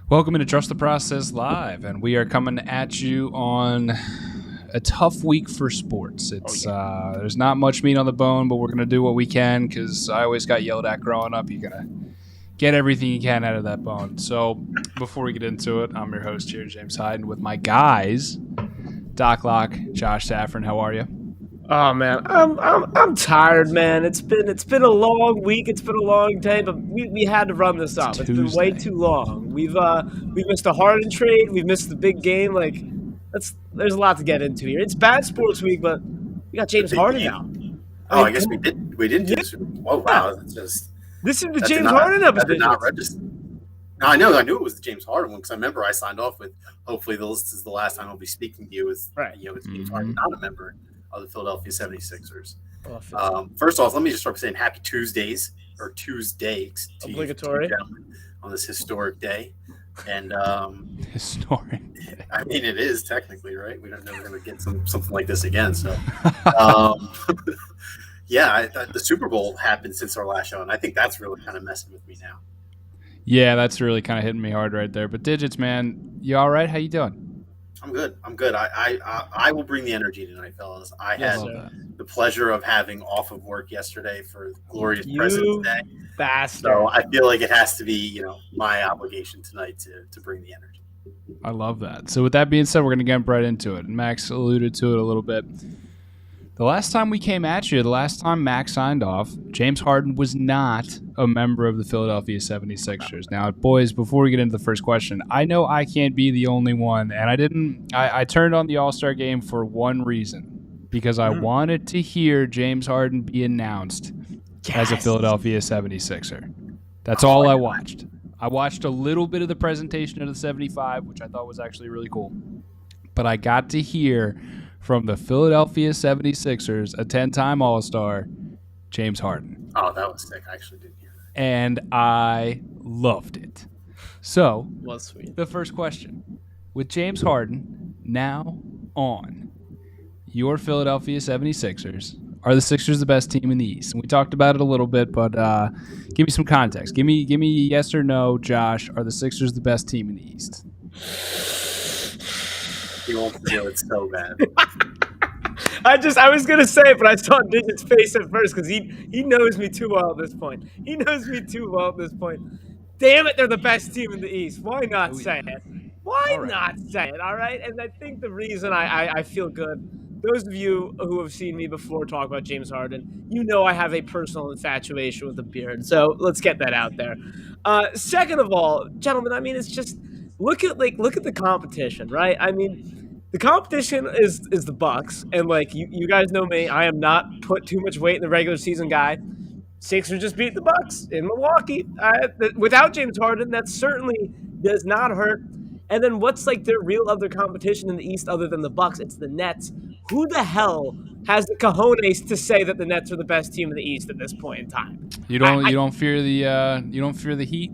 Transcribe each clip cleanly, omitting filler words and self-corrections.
Welcome to Trust the Process Live, and we are coming at you on a tough week for sports. There's not much meat on the bone, but we're going to do what we can because I always got yelled at growing up. You got to get everything you can out of that bone. So before we get into it, I'm your host here, James Hyden, with my guys, Doc Locke, Josh Saffron. How are you? Oh man, I'm tired, man. It's been a long week. It's been a long day, but we had to run this up. It's been way too long. We've missed a Harden trade. We've missed the big game. There's a lot to get into here. It's bad sports week, but we got James Harden now. I guess we did. We didn't do this. Oh wow, that's just this is the James Harden episode. That did not register. No, I knew it was the James Harden one because I remember I signed off with. Hopefully, this is the last time I'll be speaking to you. With James Harden, not a member of the Philadelphia 76ers. First off, let me just start by saying happy Tuesdays or Tuesday to obligatory you on this historic day. And historic. I mean, it is technically right. We don't know we're going to get something like this again. So, the Super Bowl happened since our last show, and I think that's really kind of messing with me now. Yeah, that's really kind of hitting me hard right there. But Digits, man, you all right? How you doing? I'm good. I will bring the energy tonight, fellas. I had the pleasure of having off of work yesterday for glorious President's Day. Bastard. So I feel like it has to be, my obligation tonight to bring the energy. I love that. So with that being said, we're going to get right into it. And Max alluded to it a little bit. The last time we came at you, the last time Max signed off, James Harden was not a member of the Philadelphia 76ers. Now, boys, before we get into the first question, I know I can't be the only one, and I turned on the All-Star game for one reason, because I wanted to hear James Harden be announced as a Philadelphia 76er. That's all I watched. I watched a little bit of the presentation of the 75, which I thought was actually really cool. But I got to hear from the Philadelphia 76ers, a 10-time All-Star, James Harden. Oh, that was sick. I actually didn't hear that. And I loved it. So, was sweet. The first question. With James Harden now on your Philadelphia 76ers, are the Sixers the best team in the East? And we talked about it a little bit, but give me some context. Give me yes or no, Josh. Are the Sixers the best team in the East? You won't feel it so bad. I was gonna say it, but I saw Digit's face at first because he knows me too well at this point. Damn it, they're the best team in the East. Why not say it? Why not say it? All right. And I think the reason I feel good, those of you who have seen me before talk about James Harden, you know I have a personal infatuation with the beard. So let's get that out there. Second of all, gentlemen, I mean, it's just look at the competition, right? I mean, the competition is the Bucks, and you guys know me, I am not put too much weight in the regular season guy. Sixers just beat the Bucks in Milwaukee. Without James Harden, that certainly does not hurt. And then what's their real other competition in the East other than the Bucks? It's the Nets. Who the hell has the cojones to say that the Nets are the best team in the East at this point in time? You don't fear the Heat?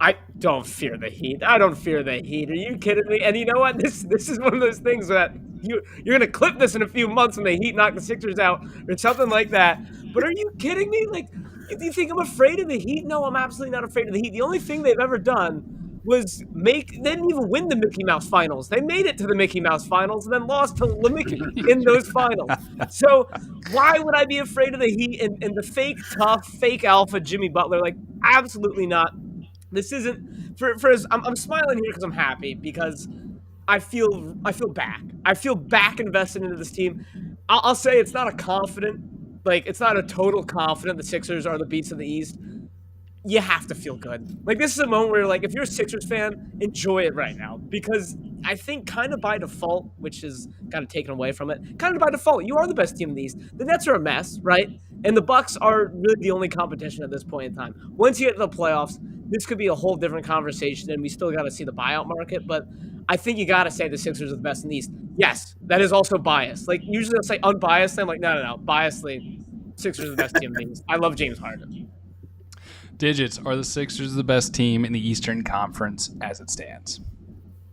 I don't fear the Heat. I don't fear the Heat. Are you kidding me? And you know what? This is one of those things that you're going to clip this in a few months when the Heat knock the Sixers out or something like that. But are you kidding me? Do you think I'm afraid of the Heat? No, I'm absolutely not afraid of the Heat. The only thing they've ever done was they didn't even win the Mickey Mouse Finals. They made it to the Mickey Mouse Finals and then lost to Mickey in those finals. So why would I be afraid of the Heat and the fake tough, fake alpha Jimmy Butler? Absolutely not. This isn't I'm smiling here because I'm happy because I feel back. I feel back invested into this team. I'll say it's not a total confident the Sixers are the beats of the East. You have to feel good. This is a moment where if you're a Sixers fan, enjoy it right now because I think kind of by default, which is kind of taken away from it, kind of by default, you are the best team in the East. The Nets are a mess, right? And the Bucks are really the only competition at this point in time. Once you get to the playoffs, this could be a whole different conversation, and we still got to see the buyout market. But I think you got to say the Sixers are the best in the East. Yes, that is also biased. Usually I'll say unbiased. I'm no. Biasedly, Sixers are the best team in the East. I love James Harden. Digits, are the Sixers the best team in the Eastern Conference as it stands?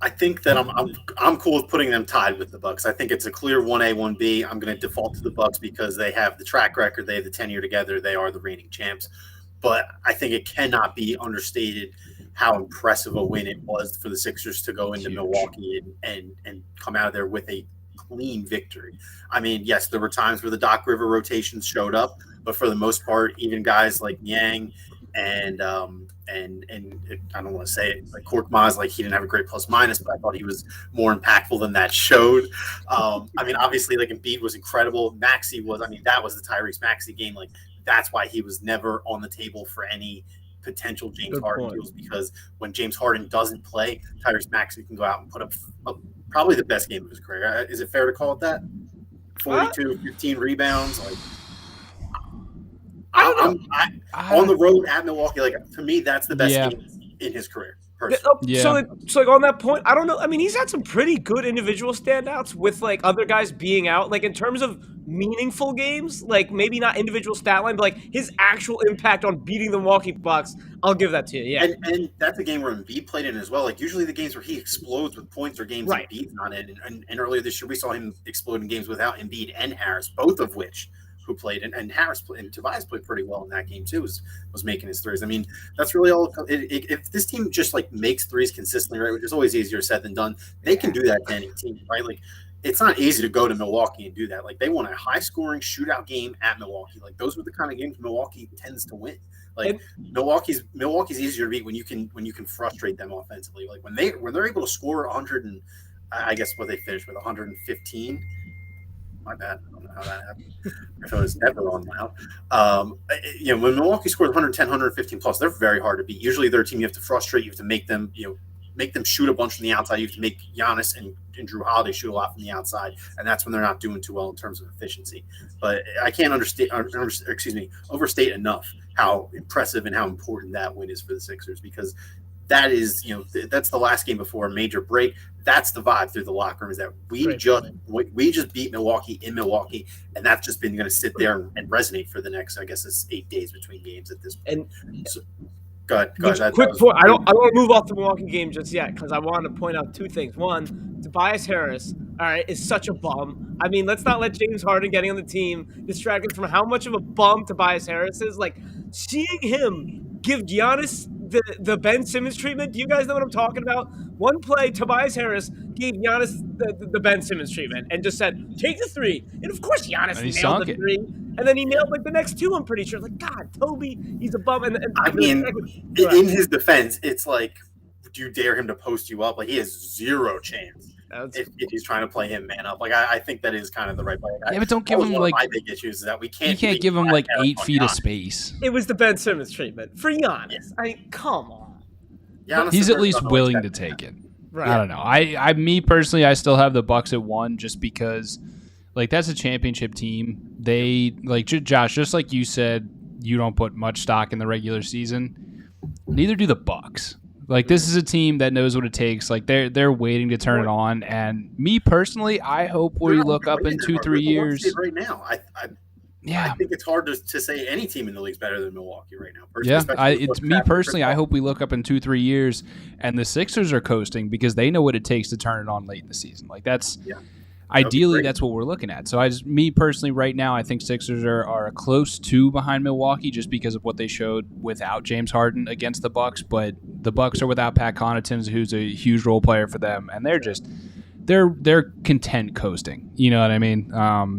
I think that I'm cool with putting them tied with the Bucks. I think it's a clear 1A, 1B. I'm going to default to the Bucks because they have the track record, they have the tenure together, they are the reigning champs. but I think it cannot be understated how impressive a win it was for the Sixers to go into Milwaukee and come out of there with a clean victory. I mean, yes, there were times where the Doc River rotations showed up, but for the most part, even guys like Yang and I don't want to say it, like Korkmaz, like he didn't have a great plus minus, but I thought he was more impactful than that showed. I mean, obviously, like Embiid was incredible. Maxey was, I mean, that was the Tyrese Maxey game. Like that's why he was never on the table for any potential James Harden deals, because when James Harden doesn't play, Tyrese Maxey can go out and put up probably the best game of his career. Is it fair to call it that? 42, 15 rebounds, like. On the road at Milwaukee, like to me, that's the best game in his career. So like on that point, I don't know. I mean, he's had some pretty good individual standouts with like other guys being out. Like in terms of meaningful games, like maybe not individual stat line, but like his actual impact on beating the Milwaukee Bucks, I'll give that to you. Yeah, and that's a game where Embiid played in as well. Like usually the games where he explodes with points are games Embiid's not in. And earlier this year we saw him explode in games without Embiid and Harris, both of which. Who played and Harris and Tobias played pretty well in that game too. Was making his threes. I mean, that's really all. If this team just like makes threes consistently, right, which is always easier said than done, they can do that to any team, right? Like it's not easy to go to Milwaukee and do that. Like they want a high scoring shootout game at Milwaukee. Like those are the kind of games Milwaukee tends to win. Like Milwaukee's easier to beat when you can frustrate them offensively. Like when they're able to score 100 and I guess what they finished with 115. My bad. I don't know how that happened. If I was never on loud. When Milwaukee scores 110, 115 plus, they're very hard to beat. Usually their team you have to frustrate. You have to make them, shoot a bunch from the outside. You have to make Giannis and Drew Holiday shoot a lot from the outside, and that's when they're not doing too well in terms of efficiency. But I can't overstate enough how impressive and how important that win is for the Sixers, because that is, that's the last game before a major break. That's the vibe through the locker room, is that we just beat Milwaukee in Milwaukee, and that's just been going to sit there and resonate for the next, I guess it's 8 days between games at this point. And so, go ahead. Quick point. I don't want to move off the Milwaukee game just yet, because I want to point out two things. One, Tobias Harris, all right, is such a bum. I mean, let's not let James Harden getting on the team distract us from how much of a bum Tobias Harris is. Like, seeing him give Giannis the Ben Simmons treatment. Do you guys know what I'm talking about? One play, Tobias Harris gave Giannis the Ben Simmons treatment and just said, take the three. And of course Giannis nailed the three. And then he nailed like the next two, I'm pretty sure. Like, God, Toby, he's a bum. I mean, in his defense, it's like, do you dare him to post you up? Like, he has zero chance. If he's trying to play him man up. Like, I think that is kind of the right play. Yeah, but don't give him like my big issues is that we can't. You can't give him like 8 feet of space. It was the Ben Simmons treatment for Giannis. Yeah. I mean, come on. He's at least willing to take it. Right. I don't know. Me personally, I still have the Bucks at 1 just because, like, that's a championship team. They like Josh, just like you said, you don't put much stock in the regular season. Neither do the Bucks. Like, this is a team that knows what it takes. Like, they're waiting to turn it on. And me personally, I hope we look up in 2-3 years. Right now, I think it's hard to say any team in the league is better than Milwaukee right now. It's me personally. I hope we look up in 2-3 years, and the Sixers are coasting because they know what it takes to turn it on late in the season. Like, that's ideally that's what we're looking at. So me personally, right now, I think Sixers are a close 2 behind Milwaukee just because of what they showed without James Harden against the Bucks. But the Bucks are without Pat Connaughton, who's a huge role player for them, and they're content coasting. You know what I mean?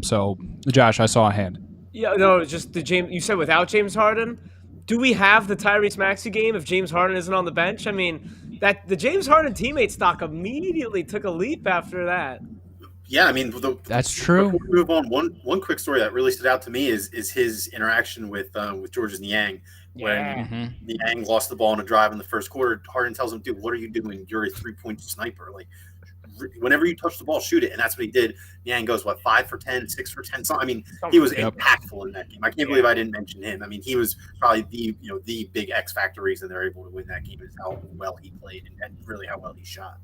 So, Josh, I saw a hand. Yeah, no, just the James. You said without James Harden. Do we have the Tyrese Maxey game if James Harden isn't on the bench? I mean, that the James Harden teammate stock immediately took a leap after that. Yeah, I mean, that's true. Before we move on, one quick story that really stood out to me is his interaction with Georges Niang. When Niang lost the ball in a drive in the first quarter, Harden tells him, "Dude, what are you doing? You're a 3-point sniper. Like, whenever you touch the ball, shoot it." And that's what he did. Niang goes, 5 for 10, 6 for 10. So, I mean, he was impactful in that game. I can't believe I didn't mention him. I mean, he was probably the big X factor reason they're able to win that game is how well he played and really how well he shot.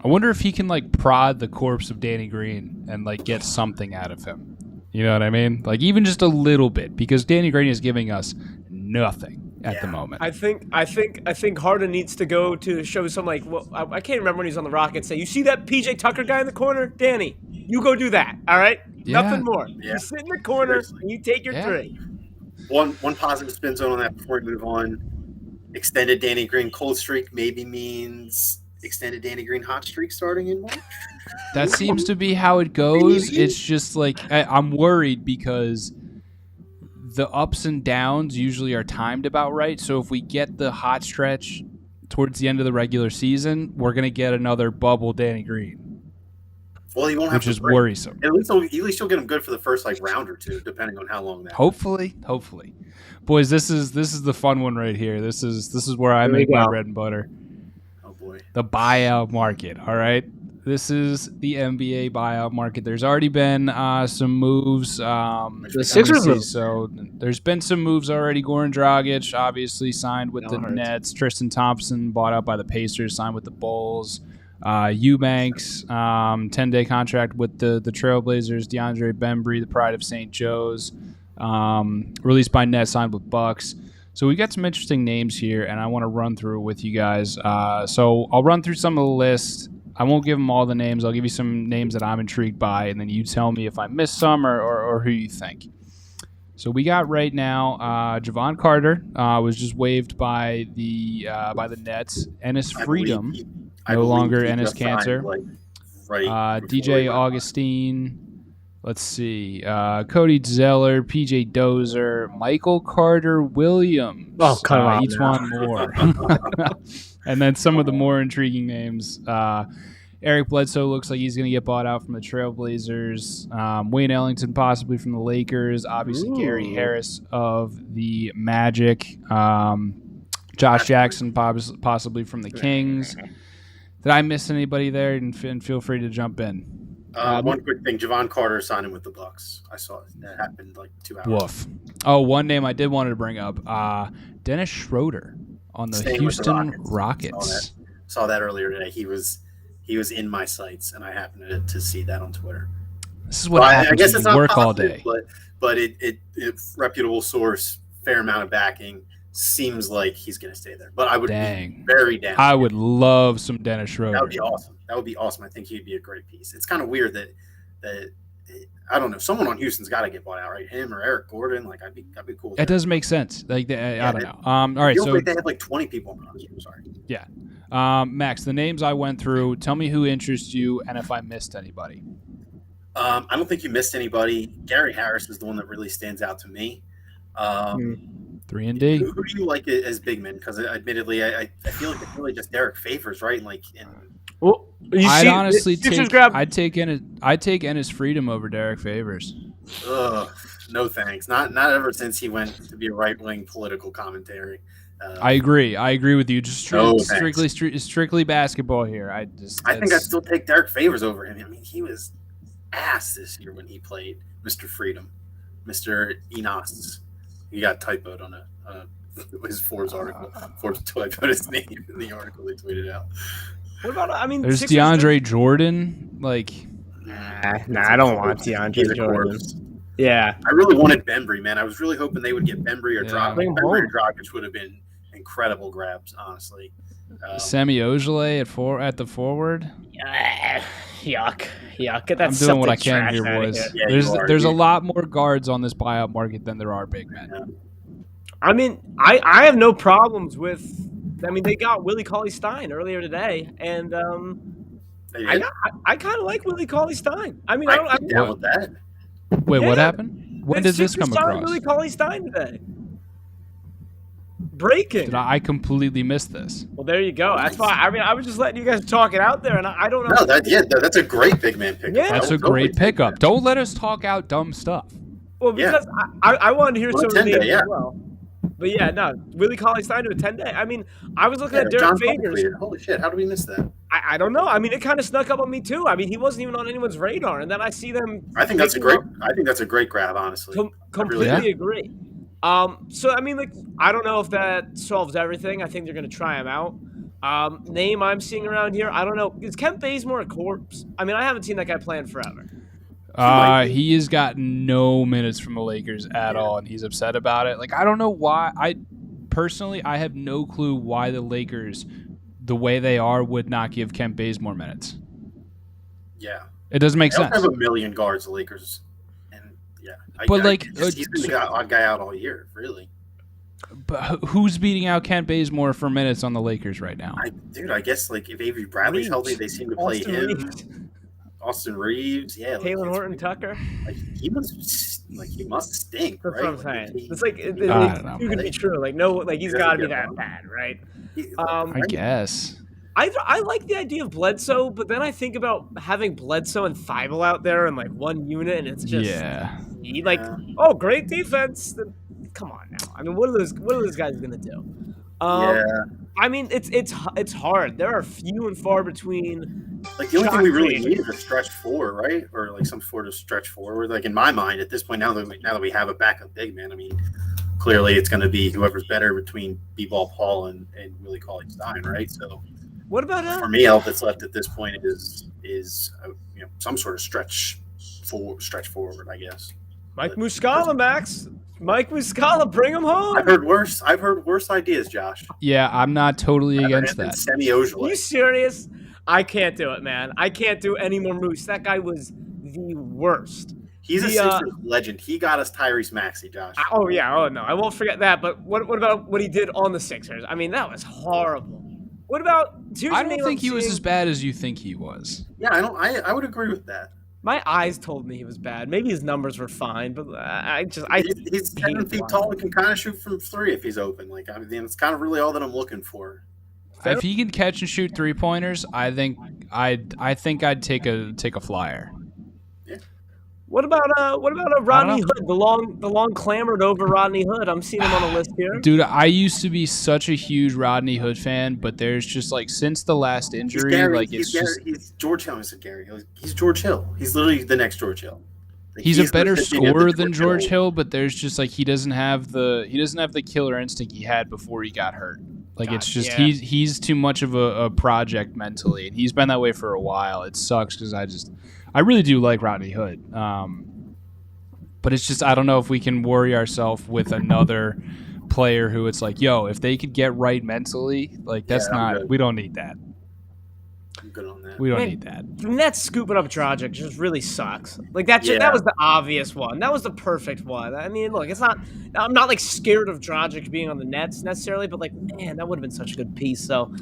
I wonder if he can like prod the corpse of Danny Green and like get something out of him. You know what I mean? Like even just a little bit, because Danny Green is giving us nothing at the moment. I think Harden needs to go to show some like. Well, I can't remember when he's on the Rockets. Say, you see that PJ Tucker guy in the corner, Danny? You go do that. All right, nothing more. You sit in the corner and you take your three. One positive spin zone on that before we move on. Extended Danny Green cold streak maybe means extended Danny Green hot streak starting in March. That seems to be how it goes. Maybe. It's just like I'm worried because the ups and downs usually are timed about right. So if we get the hot stretch towards the end of the regular season, we're going to get another bubble Danny Green. Well, he won't have which is worrisome. At least you'll get him good for the first round or two, depending on how long that. Hopefully. Boys, this is the fun one right here. This is where I make my bread and butter. Oh boy. The buyout market, all right? This is the NBA buyout market. There's already been some moves. The Sixers move. So there's been some moves already. Goran Dragic obviously signed with the Nets. Tristan Thompson bought out by the Pacers, signed with the Bulls. Eubanks, 10-day contract with the Trailblazers. DeAndre Bembry, the pride of St. Joe's, released by Nets, signed with Bucks. So we got some interesting names here, and I want to run through it with you guys. So I'll run through some of the list. I won't give them all the names. I'll give you some names that I'm intrigued by, and then you tell me if I missed some or who you think. So we got right now Javon Carter was just waived by the Nets. Ennis Freedom, no longer Ennis Cancer. DJ Augustine. Let's see. Cody Zeller, PJ Dozier, Michael Carter Williams. Oh, come on. Each one more. And then some of the more intriguing names. Eric Bledsoe looks like he's going to get bought out from the Trailblazers. Wayne Ellington possibly from the Lakers. Obviously, Gary Harris of the Magic. Josh Jackson possibly from the Kings. Did I miss anybody there? And feel free to jump in. One quick thing: Javon Carter signing with the Bucks. I saw it. That happened 2 hours. Woof. Oh, one name I did want to bring up: Dennis Schroeder on the Houston Rockets. Saw that earlier today. He was in my sights, and I happened to see that on Twitter. This is what happens. I guess it's not work positive, all day, but it reputable source, fair amount of backing. Seems like he's going to stay there, but I would be very down. I would love some Dennis Schroeder. That would be awesome. I think he'd be a great piece. It's kind of weird that I don't know. Someone on Houston's got to get bought out, right? Him or Eric Gordon. I'd be cool. It doesn't make sense. I don't know. All right, so they had 20 people on the roster. I'm sorry. Yeah, Max. The names I went through. Tell me who interests you, and if I missed anybody. I don't think you missed anybody. Gary Harris is the one that really stands out to me. 3-and-D. Who do you like as big men? Because admittedly, I feel like it's really just Derek Favors, right? I'd honestly take Ennis Freedom over Derek Favors. Ugh, no thanks. Not ever since he went to be a right-wing political commentary. I agree with you. Just strictly basketball here. I think I'd still take Derek Favors over him. I mean, he was ass this year when he played Mr. Freedom, Mr. Enos. He got typoed on his Forbes article. Forbes typoed his name in the article they tweeted out. What about, there's DeAndre Jordan. Nah, I don't want DeAndre Jordan. Yeah. I really wanted Bembry, man. I was really hoping they would get Bembry or Dragic. Bembry or Dragic would have been incredible grabs, honestly. Semi Ojeleye at the forward. Yuck. Get that. I'm doing what I can here, boys. There's a lot more guards on this buyout market than there are big men. Yeah. I mean, I have no problems with. I mean, they got Willie Cauley-Stein earlier today, and I kind of like Willie Cauley-Stein. I mean, I'm down with that. Wait, what happened? When did this come across? Willie Cauley-Stein today. Breaking. I completely missed this. Well, there you go. That's why. I mean, I was just letting you guys talk it out there, and I don't know. No, that's a great big man pickup. Yeah, that's a great pickup. Don't let us talk out dumb stuff. Well, because I wanted to hear some of the names as well. But yeah, no, Willie Cauley-Stein to a 10-day. I mean, I was looking at Derek Favors. Holy shit, how did we miss that? I don't know. I mean, it kind of snuck up on me too. I mean, he wasn't even on anyone's radar, and then I see them. I think that's a great grab, honestly. Completely agree. So I mean, I don't know if that solves everything. I think they're going to try him out. Name I'm seeing around here, I don't know. Is Kent Bazemore a corpse? I mean, I haven't seen that guy playing forever. He has gotten no minutes from the Lakers at all, and he's upset about it. I don't know why. I have no clue why the Lakers, the way they are, would not give Kent Bazemore minutes. Yeah. It doesn't make sense. They have a million guards, the Lakers. And But he's been the odd guy out all year, really. But who's beating out Kent Bazemore for minutes on the Lakers right now? I guess if Avery Bradley's healthy, they seem to play him. Austin Reeves, Taylor Horton Tucker. He must stink. That's right? what I'm saying. It's it's too good to be true. He's got to be that bad, right? I guess. I like the idea of Bledsoe, but then I think about having Bledsoe and Thibault out there in one unit, and it's just oh, great defense. Come on now. I mean, what are those guys gonna do? I mean, it's hard. There are few and far between. The only thing we really need is a stretch four, right? Or some sort of stretch forward. In my mind, at this point, now that we have a backup big man, I mean, clearly it's going to be whoever's better between B-Ball Paul and Willie Cauley-Stein, right? So, what about for me, all that's left at this point is some sort of stretch forward, I guess. Mike Muscala, Max. Mike Muscala, bring him home. I've heard worse ideas, Josh. Yeah, I'm not totally against that. Semi-Ojale. Are you serious? I can't do it, man. I can't do any more Moose. That guy was the worst. He's a Sixers legend. He got us Tyrese Maxey, Josh. Oh, yeah. Oh, no. I won't forget that. But what about what he did on the Sixers? I mean, that was horrible. What about – I don't think he was as bad as you think he was. Yeah, I would agree with that. My eyes told me he was bad. Maybe his numbers were fine, but he's 7 feet tall and can kind of shoot from three if he's open. It's kind of really all that I'm looking for. If he can catch and shoot 3-pointers, I think I'd take a flyer. Yeah. What about Rodney Hood? The long clamored over Rodney Hood. I'm seeing him on a list here. Dude, I used to be such a huge Rodney Hood fan, but there's just since the last injury, he's George Hill. I said Gary. He's George Hill. He's literally the next George Hill. He's a better scorer than George Hill, but there's just he doesn't have the killer instinct he had before he got hurt. He's too much of a project mentally, and he's been that way for a while. It sucks because I really do like Rodney Hood, but it's just I don't know if we can worry ourselves with another player who it's if they could get right mentally, we don't need that. I'm good on that. We don't need that. The Nets scooping up Dragic just really sucks. That was the obvious one. That was the perfect one. I mean, look, I'm not scared of Dragic being on the Nets necessarily, but man, that would have been such a good piece. So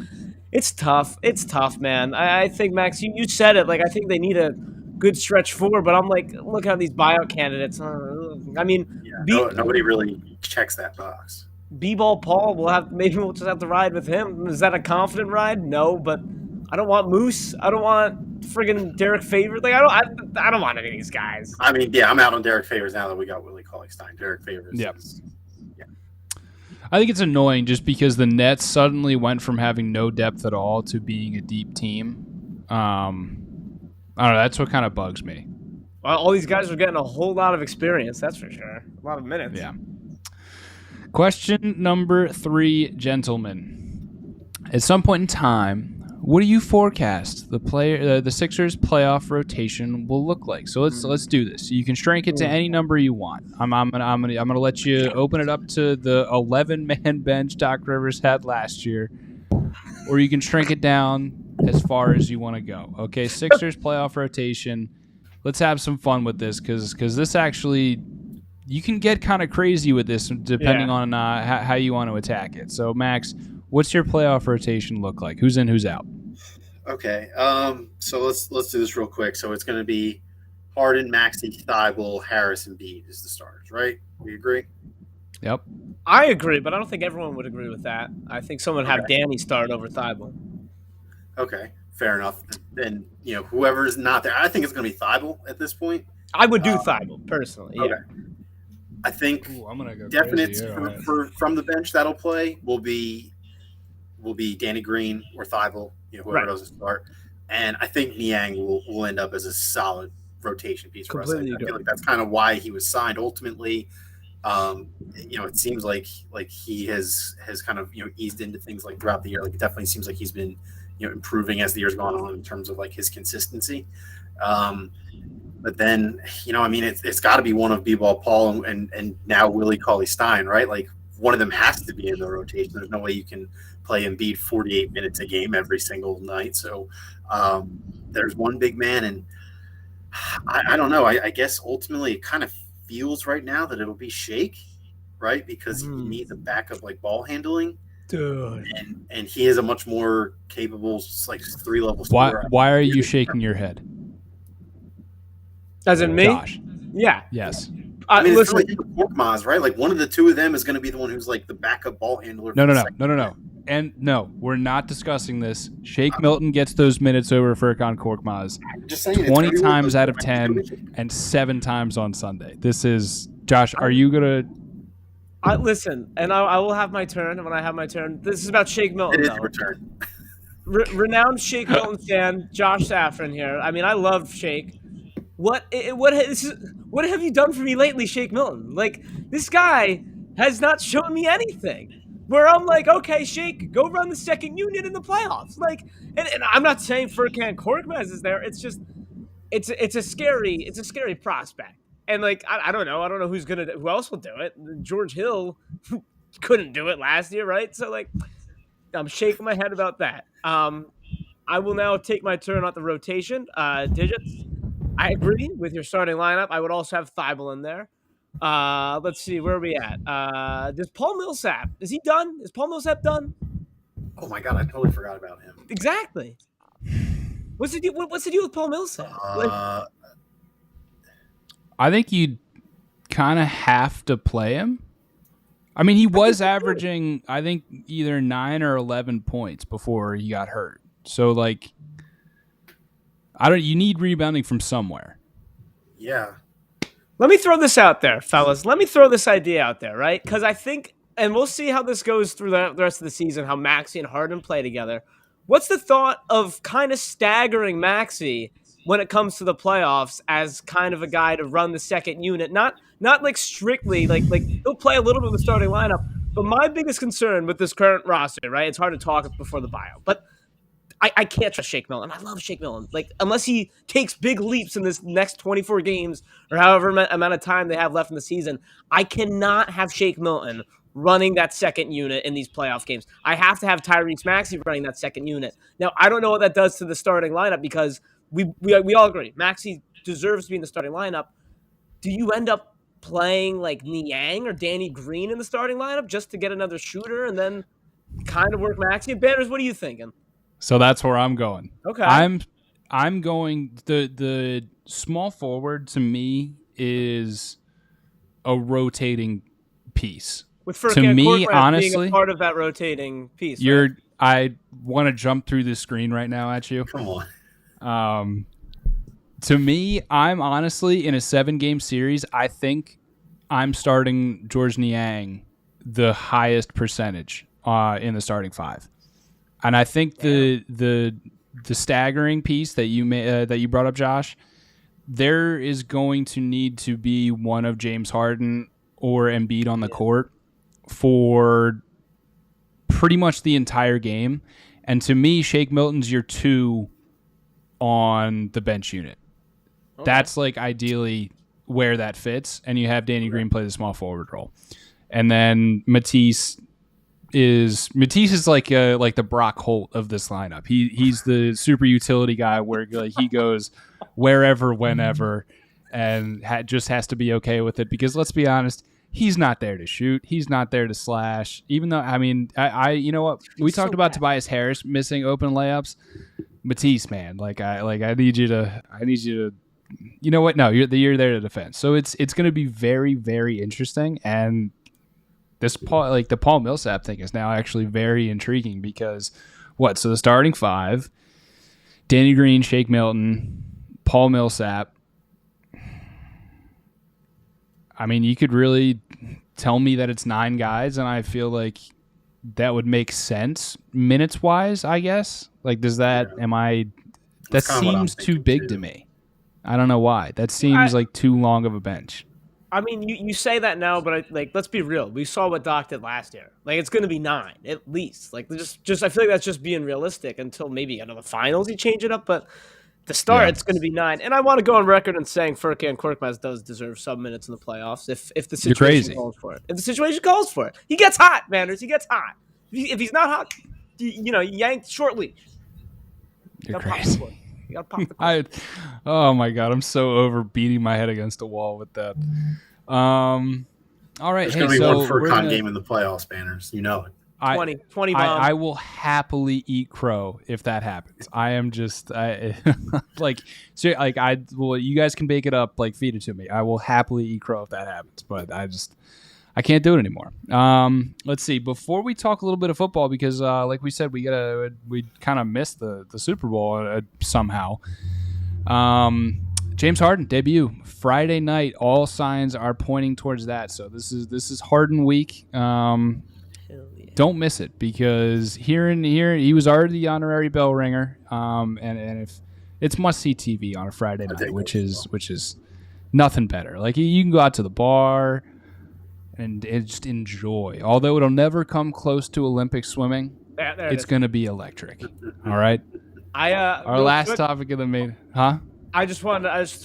it's tough. It's tough, man. I think, Max, you said it. I think they need a good stretch forward, but I'm look at these buyout candidates. I mean, nobody really checks that box. B-Ball Paul, we'll just have to ride with him. Is that a confident ride? No, but I don't want Moose. I don't want friggin' Derek Favors. I don't want any of these guys. I mean, yeah, I'm out on Derek Favors now that we got Willie Cauley-Stein. Derek Favors. Yep. I think it's annoying just because the Nets suddenly went from having no depth at all to being a deep team. I don't know. That's what kind of bugs me. Well, all these guys are getting a whole lot of experience. That's for sure. A lot of minutes. Yeah. Question number 3, gentlemen. At some point in time, what do you forecast the Sixers playoff rotation will look like? So let's do this. You can shrink it to any number you want. I'm gonna let you open it up to the 11-man bench Doc Rivers had last year, or you can shrink it down as far as you want to go. Okay, Sixers playoff rotation. Let's have some fun with this because this actually you can get kind of crazy with this depending on how you want to attack it. So Max, what's your playoff rotation look like? Who's in, who's out? Okay, so let's do this real quick. So it's going to be Harden, Maxey, Thibault, Harris, and Embiid is the starters, right? We agree? Yep. I agree, but I don't think everyone would agree with that. I think someone would have Danny start over Thibault. Okay, fair enough. Then whoever's not there, I think it's going to be Thibault at this point. I would do Thibault personally. Yeah. Okay. I think I'm gonna go definites from the bench that'll play will be Danny Green or Thibault, whoever doesn't start. And I think Niang will end up as a solid rotation piece for us. I feel like that's kind of why he was signed ultimately. It seems like he has kind of eased into things throughout the year. It definitely seems like he's been improving as the year's gone on in terms of his consistency. But then, it's got to be one of B-Ball Paul and now Willie Cauley-Stein, right? One of them has to be in the rotation. There's no way you can play Embiid 48 minutes a game every single night. So there's one big man, and I don't know. I guess ultimately it kind of feels right now that it'll be Shake, right? Because he needs a backup like ball handling. Dude. And he is a much more capable, like 3-level scorer. Why are you shaking your head? As in me? Josh. Yeah. Yes. I mean, listen, it's like Korkmaz, right? Like one of the two of them is going to be the one who's like the backup ball handler. No. And no, we're not discussing this. Shake Milton gets those minutes over Furkan Korkmaz 20 times out of 10 and 7 times on Sunday. This is Josh. Are you gonna? Listen, and I will have my turn. And when I have my turn, this is about Shake Milton. It is your turn. Renowned Shake Milton fan, Josh Safran here. I mean, I love Shake. What have you done for me lately, Shake Milton? Like, this guy has not shown me anything. Where I'm like, okay, Shake, go run the second unit in the playoffs. Like, and I'm not saying Furkan Korkmaz is there. It's just, it's a scary prospect. And like, I don't know who else will do it. George Hill couldn't do it last year, right? So like, I'm shaking my head about that. I will now take my turn on the rotation. Digits. I agree with your starting lineup. I would also have Thibault in there. Let's see, where are we at? Does Paul Millsap, is he done? Is Paul Millsap done? Oh my God, I totally forgot about him. Exactly. What's the deal with Paul Millsap? I think you kind of have to play him. I mean, he was averaging, I think, either 9 or 11 points before he got hurt. So, like, you need rebounding from somewhere. Yeah. Let me throw this out there, fellas. Let me throw this idea out there, right? Because I think, and we'll see how this goes through the rest of the season, how Maxey and Harden play together. What's the thought of kind of staggering Maxey when it comes to the playoffs as kind of a guy to run the second unit? Not like strictly, like he'll play a little bit of the starting lineup. But my biggest concern with this current roster, right? It's hard to talk before the buyout, but I can't trust Shake Milton. I love Shake Milton. Like, unless he takes big leaps in this next 24 games or however amount of time they have left in the season, I cannot have Shake Milton running that second unit in these playoff games. I have to have Tyrese Maxey running that second unit. Now, I don't know what that does to the starting lineup because we all agree Maxey deserves to be in the starting lineup. Do you end up playing like Niang or Danny Green in the starting lineup just to get another shooter and then kind of work Maxey? Banners, what are you thinking? So that's where I'm going. Okay. I'm going the small forward to me is a rotating piece. With Furkan to me, Korkmaz honestly, being a part of that rotating piece. Right? I want to jump through the screen right now at you. Come on. To me, I'm honestly in a 7-game series. I think I'm starting George Niang the highest percentage in the starting 5. And I think the staggering piece that you brought up, Josh, there is going to need to be one of James Harden or Embiid on the court for pretty much the entire game. And to me, Shake Milton's your 2 on the bench unit. Okay. That's like ideally where that fits. And you have Danny Green play the small forward role. And then Matisse is like the Brock Holt of this lineup. He's the super utility guy where like he goes wherever, whenever, and just has to be okay with it because let's be honest, he's not there to shoot. He's not there to slash. Even though I mean, I you know what we talked about Tobias Harris missing open layups. Matisse, man, like I need you to. You know what? No, you're there to defend. So it's going to be very, very interesting and. The Paul Millsap thing is now actually very intriguing because so the starting 5, Danny Green, Shake Milton, Paul Millsap. I mean, you could really tell me that it's 9 guys, and I feel like that would make sense minutes wise, I guess. Like, does that, that seems too big to me. I don't know why. That seems like too long of a bench. I mean, you say that now, but let's be real. We saw what Doc did last year. Like, it's going to be 9 at least. Like, just I feel like that's just being realistic until maybe the finals you change it up. But to start, it's going to be 9. And I want to go on record and saying Furkan Korkmaz does deserve some minutes in the playoffs if the situation calls for it. If the situation calls for it, he gets hot, Manners. He gets hot. If he's not hot, you yanked short leash. You're crazy. You got to pop the cork. Oh my God, I'm so over beating my head against a wall with that. All right. There's Hey, going to be so one FurCon game in the playoffs, Banners. You know it. 20 bombs. I will happily eat crow if that happens. I am just like, so like you guys can bake it up, like feed it to me. I will happily eat crow if that happens, but I can't do it anymore. Let's see. Before we talk a little bit of football, because like we said, we kind of missed the Super Bowl somehow. James Harden debut Friday night. All signs are pointing towards that. So this is Harden week. Don't miss it, because here he was already the honorary bell ringer. And if it's must see TV on a Friday night, which is nothing better. Like you can go out to the bar and just enjoy. Although it'll never come close to Olympic swimming, it's going to be electric. All right. Our last topic of the main, huh? I just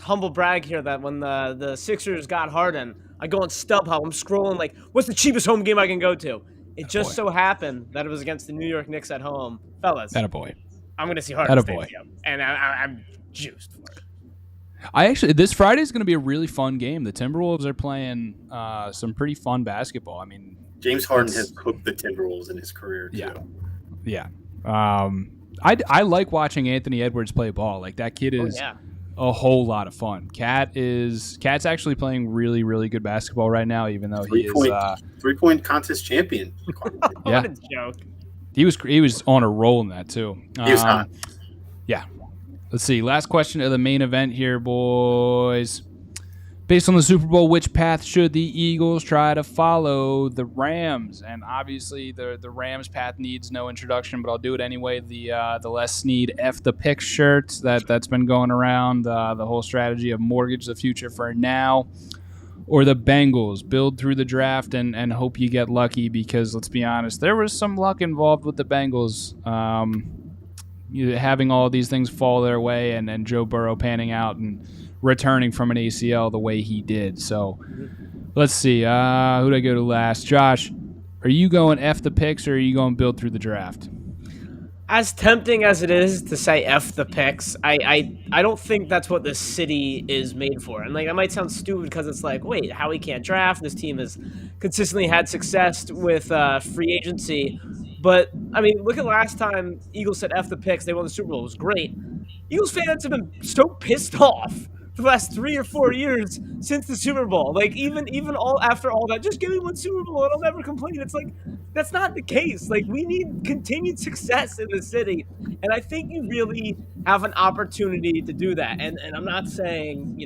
humble brag here that when the Sixers got Harden, I go on StubHub. I'm scrolling like, what's the cheapest home game I can go to? It just so happened that it was against the New York Knicks at home. Fellas, attaboy. I'm going to see Harden Stadium, and I'm juiced for it. This Friday is going to be a really fun game. The Timberwolves are playing some pretty fun basketball. I mean, James Harden has cooked the Timberwolves in his career too. Yeah. I like watching Anthony Edwards play ball. Like that kid is a whole lot of fun. Cat's actually playing really, really good basketball right now, even though he is 3-point contest champion. What a joke. He was on a roll in that too. He was hot. Yeah. Let's see. Last question of the main event here, boys. Based on the Super Bowl, which path should the Eagles try to follow? The Rams, and obviously the Rams path needs no introduction, but I'll do it anyway. The Les Snead F the Pick shirt that's been going around. The whole strategy of mortgage the future for now, or the Bengals build through the draft and hope you get lucky, because let's be honest, there was some luck involved with the Bengals. Having all of these things fall their way, and Joe Burrow panning out and returning from an ACL the way he did. So let's see. Who'd I go to last? Josh, are you going F the picks, or are you going build through the draft? As tempting as it is to say F the picks, I don't think that's what this city is made for. And like, that might sound stupid because it's like, wait, Howie can't draft. This team has consistently had success with free agency. But, I mean, look at last time Eagles said F the picks. They won the Super Bowl. It was great. Eagles fans have been so pissed off for the last 3 or 4 years since the Super Bowl. Like, even all after all that, just give me one Super Bowl and I'll never complain. It's like, that's not the case. Like, we need continued success in the city. And I think you really have an opportunity to do that. And I'm not saying,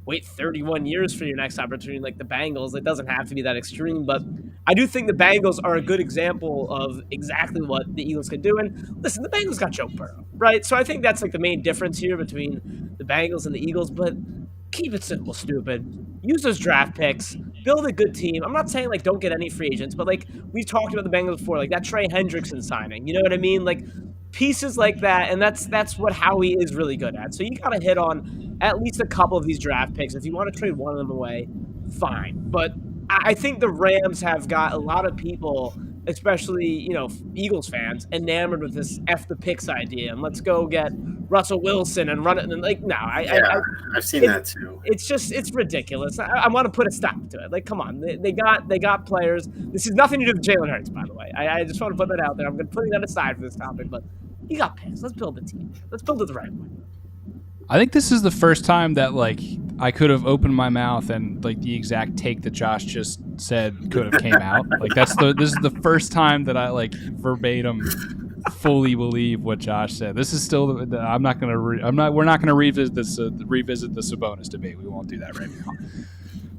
wait 31 years for your next opportunity like the Bengals. It doesn't have to be that extreme, but I do think the Bengals are a good example of exactly what the Eagles can do. And listen, the Bengals got Joe Burrow, right? So I think that's like the main difference here between the Bengals and the Eagles, but keep it simple, stupid. Use those draft picks, build a good team. I'm not saying like don't get any free agents, but like we've talked about the Bengals before, like that Trey Hendrickson signing, you know what I mean? Like pieces like that, and that's what Howie is really good at. So you got to hit on at least a couple of these draft picks. If you want to trade one of them away, fine. But I think the Rams have got a lot of people, especially, Eagles fans, enamored with this F the picks idea. And let's go get Russell Wilson and run it. And like, no, I've seen that too. It's ridiculous. I want to put a stop to it. Like, come on. They got players. This has nothing to do with Jalen Hurts, by the way. I just want to put that out there. I'm going to put that aside for this topic, but you got picks. Let's build a team. Let's build it the right way. I think this is the first time that like I could have opened my mouth and like the exact take that Josh just said could have came out. Like this is the first time that I like verbatim fully believe what Josh said. This is still we're not going to revisit the Sabonis debate. We won't do that right now.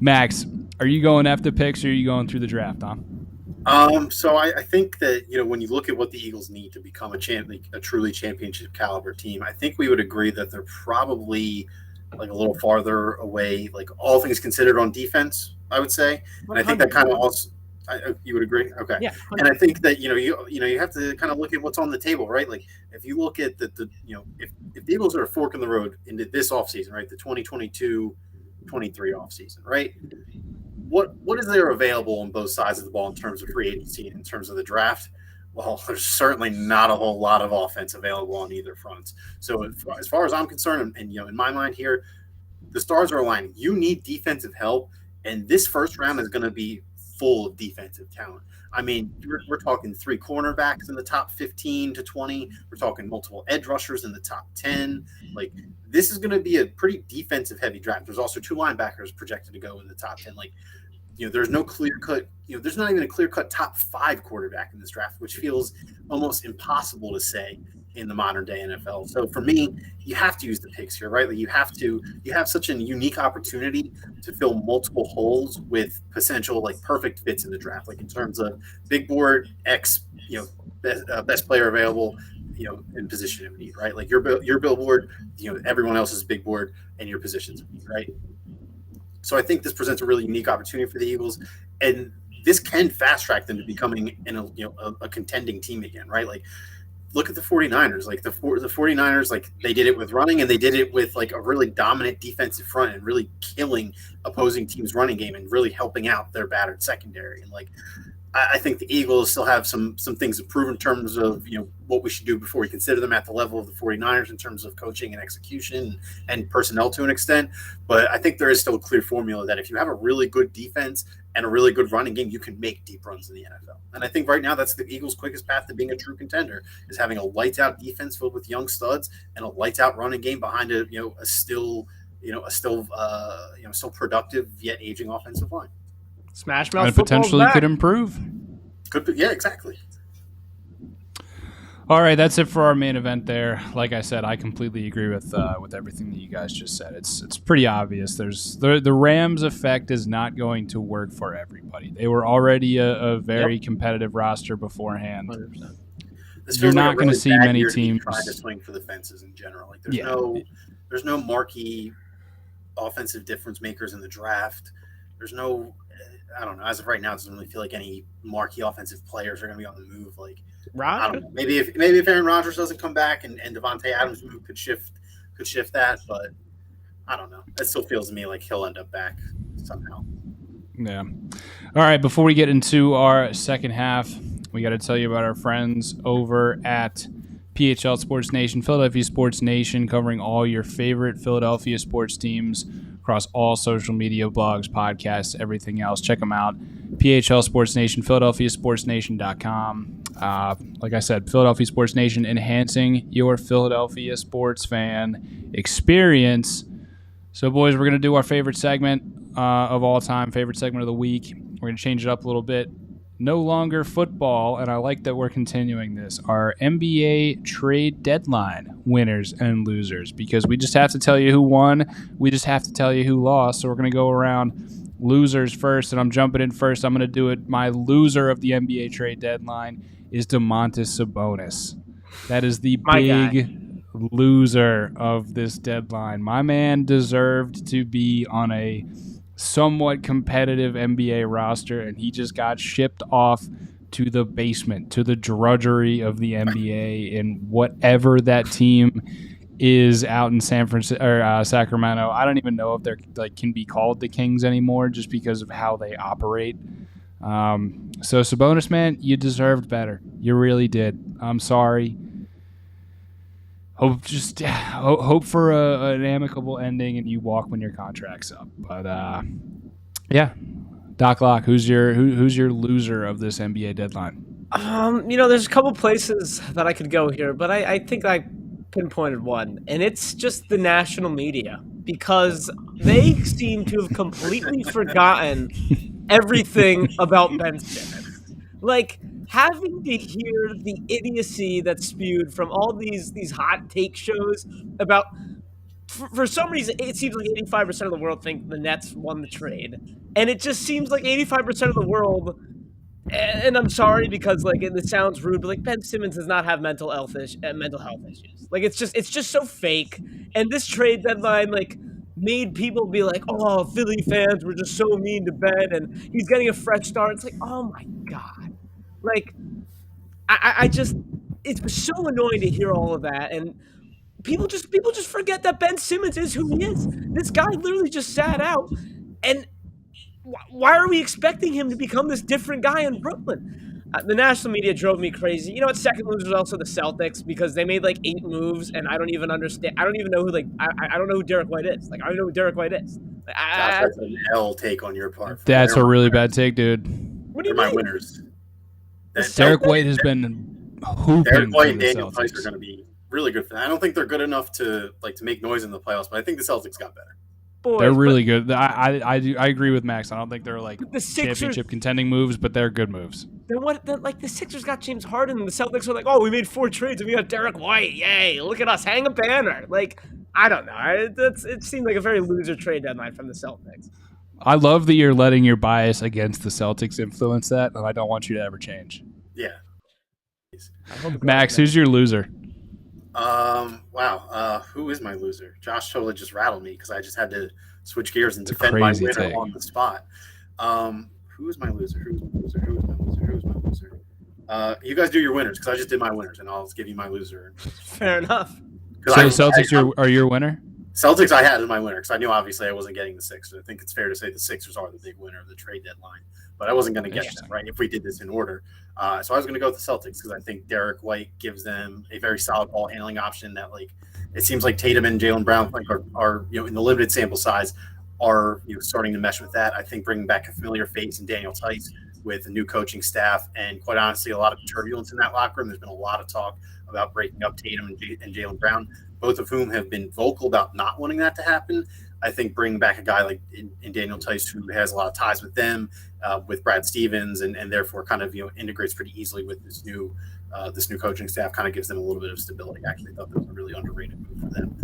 Max, are you going after picks, or are you going through the draft, huh? So I think that, when you look at what the Eagles need to become a truly championship caliber team, I think we would agree that they're probably like a little farther away, like all things considered, on defense, I would say. And I think that kind of also, you would agree? Okay. Yeah. And I think that, you have to kind of look at what's on the table, right? Like if you look at if the Eagles are a fork in the road into this offseason, right? The 2022-23 offseason, right? What is there available on both sides of the ball in terms of free agency and in terms of the draft? Well, there's certainly not a whole lot of offense available on either front. So as far as I'm concerned, and in my mind here, the stars are aligning. You need defensive help, And this first round is going to be full of defensive talent. I mean, we're talking 3 cornerbacks in the top 15 to 20. We're talking multiple edge rushers in the top 10. Like, this is going to be a pretty defensive heavy draft. There's also 2 linebackers projected to go in the top 10. Like, there's no clear cut, there's not even a clear cut top 5 quarterback in this draft, which feels almost impossible to say in the modern day NFL. So for me, you have to use the picks here, right? Like you have such a unique opportunity to fill multiple holes with potential like perfect fits in the draft, like in terms of big board X, best player available, in position of need, right? Like your billboard, everyone else's big board and your positions of need, right? So I think this presents a really unique opportunity for the Eagles, and this can fast track them to becoming a contending team again, right? Like, look at the 49ers. Like the 49ers, like they did it with running, and they did it with like a really dominant defensive front and really killing opposing teams' running game and really helping out their battered secondary. And like, I think the Eagles still have some things to prove in terms of what we should do before we consider them at the level of the 49ers in terms of coaching and execution and personnel to an extent. But I think there is still a clear formula that if you have a really good defense and a really good running game, you can make deep runs in the NFL. And I think right now that's the Eagles' quickest path to being a true contender, is having a lights out defense filled with young studs and a lights out running game behind a still productive yet aging offensive line. Smash Mouth and potentially could improve. Yeah, exactly. All right, that's it for our main event there. Like I said, I completely agree with everything that you guys just said. It's pretty obvious. There's the Rams effect is not going to work for everybody. They were already a very competitive roster beforehand. 100%. You're not going to see many teams trying to swing for the fences in general. Like there's no marquee offensive difference makers in the draft. There's no, I don't know. As of right now, it doesn't really feel like any marquee offensive players are going to be on the move. Like, I don't know. Maybe if Aaron Rodgers doesn't come back and Devontae Adams' move could shift that, but I don't know. It still feels to me like he'll end up back somehow. Yeah. All right. Before we get into our second half, we got to tell you about our friends over at PHL Sports Nation, Philadelphia Sports Nation, covering all your favorite Philadelphia sports teams across all social media, blogs, podcasts, everything else. Check them out. PHL Sports Nation, PhiladelphiaSportsNation.com. Like I said, Philadelphia Sports Nation, enhancing your Philadelphia sports fan experience. So, boys, we're going to do our favorite segment of all time, favorite segment of the week. We're going to change it up a little bit. No longer football, and I like that we're continuing this, our NBA trade deadline winners and losers, because we just have to tell you who won. We just have to tell you who lost. So we're going to go around losers first, and I'm jumping in first. I'm going to do it. My loser of the NBA trade deadline is Domantas Sabonis. That is the big loser of this deadline. My man deserved to be on a somewhat competitive NBA roster, and he just got shipped off to the basement, to the drudgery of the NBA, and whatever that team is out in San Francisco or Sacramento. I don't even know if they're can be called the Kings anymore, just because of how they operate. So Sabonis, man, you deserved better. You really did. I'm sorry. Hope for an amicable ending, and you walk when your contract's up. But yeah, Doc Locke, who's your loser of this NBA deadline? There's a couple places that I could go here, but I think I pinpointed one, and it's just the national media, because they seem to have completely forgotten everything about Ben Simmons. Like, having to hear the idiocy that's spewed from all these hot take shows about, for some reason, it seems like 85% of the world think the Nets won the trade. And it just seems like 85% of the world, and I'm sorry because it sounds rude, but Ben Simmons does not have mental health issues. Like, it's just so fake. And this trade deadline, made people be like, oh, Philly fans were just so mean to Ben, and he's getting a fresh start. It's like, oh my God. I just, it's so annoying to hear all of that, and people just forget that Ben Simmons is who he is. This guy literally just sat out, and why are we expecting him to become this different guy in Brooklyn? The national media drove me crazy. You know what? Second loser is also the Celtics, because they made 8 moves, and I don't even understand. I don't even know who I don't know who Derek White is. I don't know who Derek White is. Josh, that's an L take on your part. That's a really bad take, dude. What do you They're mean? my winners. Derek White has been hooping. Derek White and the Daniel Celtics. Tice are going to be really good for that. I don't think they're good enough to make noise in the playoffs, but I think the Celtics got better. Boys, they're really good. I agree with Max. I don't think they're like the Sixers, championship contending moves, but they're good moves. Then what? The Sixers got James Harden, and the Celtics were like, "Oh, we made 4 trades, and we got Derek White. Yay! Look at us, hang a banner." Like, I don't know. It seemed like a very loser trade deadline from the Celtics. I love that you're letting your bias against the Celtics influence that, and I don't want you to ever change. Yeah. Max, who's your loser? Wow. Who is my loser? Josh totally just rattled me because I just had to switch gears and defend my winner on the spot. Who is my loser? You guys do your winners because I just did my winners, and I'll give you my loser. Fair enough. So the Celtics are your winner? Celtics I had as my winner because I knew obviously I wasn't getting the Sixers. I think it's fair to say the Sixers are the big winner of the trade deadline, but I wasn't going to get that, right, if we did this in order. So I was going to go with the Celtics because I think Derek White gives them a very solid ball handling option that, like, it seems like Tatum and Jaylen Brown are in the limited sample size are starting to mesh with that. I think bringing back a familiar face in Daniel Tice with a new coaching staff and, quite honestly, a lot of turbulence in that locker room. There's been a lot of talk about breaking up Tatum and Jaylen Brown, both of whom have been vocal about not wanting that to happen. I think bringing back a guy like in Daniel Tice, who has a lot of ties with them, with Brad Stevens, and therefore kind of integrates pretty easily with this new coaching staff, kind of gives them a little bit of stability. I actually thought that was a really underrated move for them.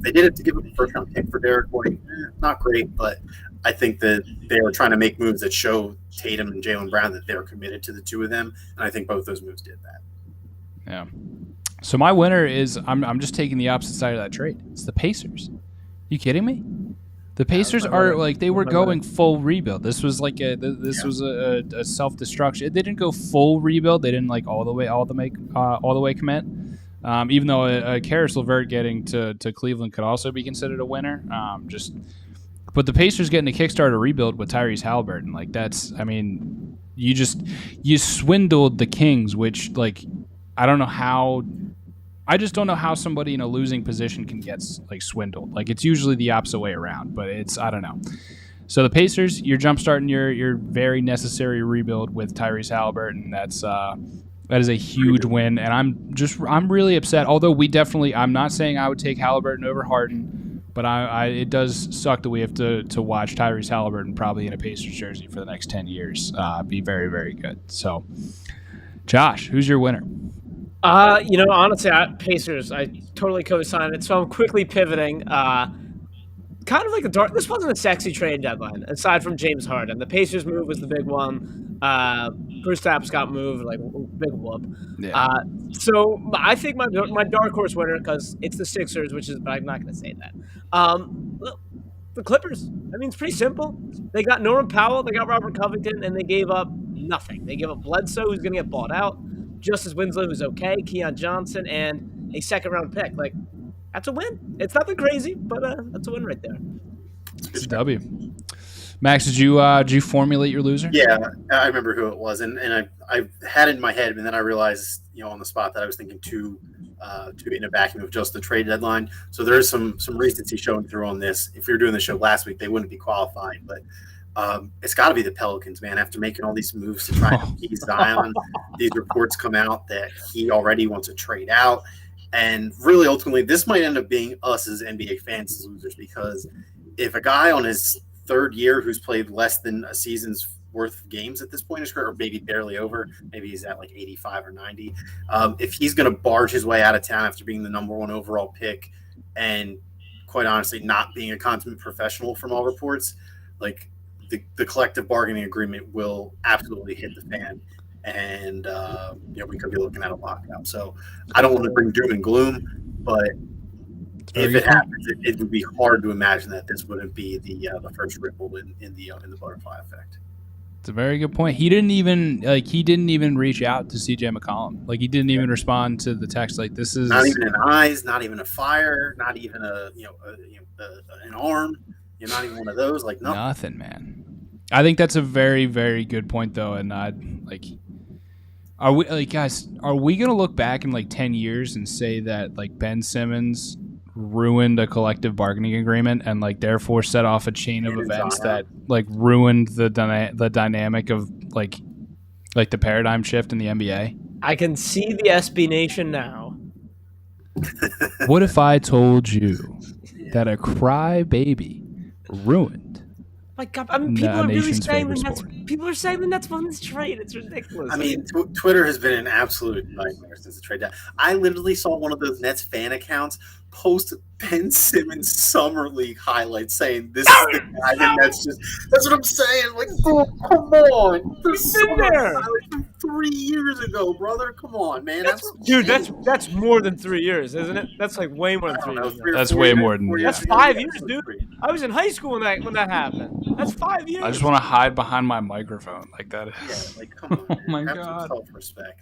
They did it to give up a first-round pick for Derek White. Not great, but I think that they are trying to make moves that show Tatum and Jaylen Brown that they're committed to the two of them, and I think both those moves did that. Yeah. So my winner is I'm just taking the opposite side of that trade. It's the Pacers. You kidding me? The Pacers are like they were going full rebuild. This was like was a self-destruction. They didn't go full rebuild. They didn't like all the way commit. Even though Karis LeVert getting to Cleveland could also be considered a winner. But the Pacers getting a Kickstarter rebuild with Tyrese Halliburton, like you swindled the Kings, which like I just don't know how somebody in a losing position can get like swindled. Like it's usually the opposite way around, but I don't know. So the Pacers, you're jumpstarting your very necessary rebuild with Tyrese Halliburton. That is a huge win, and I'm really upset. Although I'm not saying I would take Halliburton over Harden, but it does suck that we have to watch Tyrese Halliburton probably in a Pacers jersey for the next 10 years. Be very, very good. So, Josh, who's your winner? Honestly, Pacers, I totally co-sign it. So I'm quickly pivoting. Kind of like this wasn't a sexy trade deadline, aside from James Harden. The Pacers move was the big one. Kristaps got moved, like big whoop. Yeah. So I think my dark horse winner, because it's the Sixers, but I'm not going to say that. The Clippers. I mean, it's pretty simple. They got Norman Powell, they got Robert Covington, and they gave up nothing. They gave up Bledsoe, who's going to get bought out, Justice Winslow, who's okay, Keon Johnson, and a second-round pick. Like, that's a win. It's nothing crazy, but that's a win right there. It's a W. Max, did you formulate your loser? Yeah, I remember who it was, and I had it in my head, and then I realized, on the spot that I was thinking too in a vacuum of just the trade deadline. So there is some recency showing through on this. If we were doing the show last week, they wouldn't be qualifying, but it's got to be the Pelicans, man. After making all these moves to try and appease Zion, these reports come out that he already wants to trade out. And really, ultimately, this might end up being us as NBA fans as losers, because if a guy on his third year who's played less than a season's worth of games at this point in his career, or maybe barely over, maybe he's at like 85 or 90, if he's going to barge his way out of town after being the number one overall pick and, quite honestly, not being a consummate professional from all reports, like the collective bargaining agreement will absolutely hit the fan. And, we could be looking at a lockout. So I don't want to bring doom and gloom, but if it happens, it would be hard to imagine that this wouldn't be the first ripple in the butterfly effect. It's a very good point. He didn't even reach out to CJ McCollum. Like, he didn't even respond to the text. Like, this is not even an eyes, not even a fire, not even an arm. You're not even one of those. Like, nothing, man. I think that's a very, very good point, though. And are we, guys? Are we gonna look back in 10 years and say that Ben Simmons ruined a collective bargaining agreement and like therefore set off a chain of events that like ruined the dynamic of like the paradigm shift in the NBA? I can see the SB Nation now. What if I told you that a crybaby ruined? My God, I mean, people are really saying the Nets. People are saying the Nets won this trade. It's ridiculous. I mean, Twitter has been an absolute nightmare since the trade. I literally saw one of those Nets fan accounts post Ben Simmons Summer League highlights saying, "This is the guy the Nets just." That's what I'm saying. Like, oh, come on, he's been there. From 3 years ago, brother. Come on, man. That's more than 3 years, isn't it? That's like way more than 3 years. That's way more than. That's 5 years, dude. I was in high school when that happened. That's 5 years. I just want to hide behind my microphone like that. Yeah, like come on. Oh my God. God. Self-respect.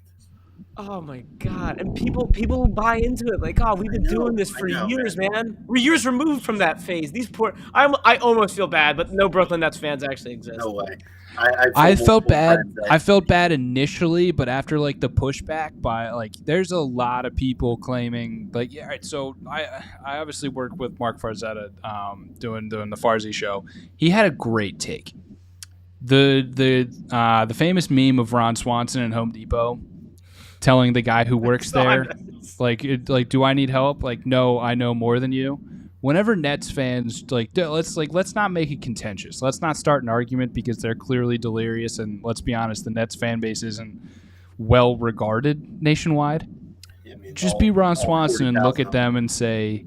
Oh my God! And people buy into it. Like, oh, we've been doing this for years, man. We're years removed from that phase. These poor. I almost feel bad, but no Brooklyn Nets fans actually exist. No way. I felt bad. I felt bad initially, but after like the pushback by like, there's a lot of people claiming like, yeah. All right, so I obviously work with Mark Farzetta, doing the Farzy show. He had a great take. The famous meme of Ron Swanson in Home Depot telling the guy who works there, like, do I need help? Like, no, I know more than you. Whenever Nets fans let's not make it contentious. Let's not start an argument because they're clearly delirious. And let's be honest, the Nets fan base isn't well regarded nationwide. Yeah, I mean, just be Ron Swanson and look at them and say,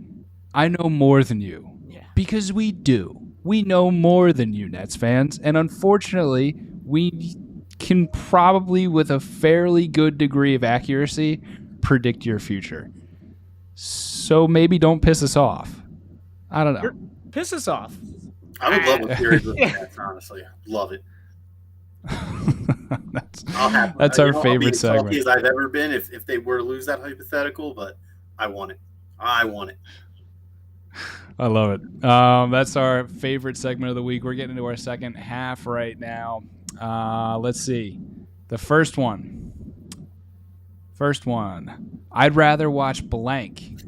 I know more than you. Yeah. Because we do. We know more than you, Nets fans. And unfortunately, we can probably, with a fairly good degree of accuracy, predict your future. So maybe don't piss us off. I don't know. Piss us off. I would love a series with the Nets, honestly. Love it. That's our favorite segment. I'll be as salty as I've ever been if they were to lose that hypothetical, but I want it. I want it. I love it. That's our favorite segment of the week. We're getting into our second half right now. Let's see. The first one. I'd rather watch blank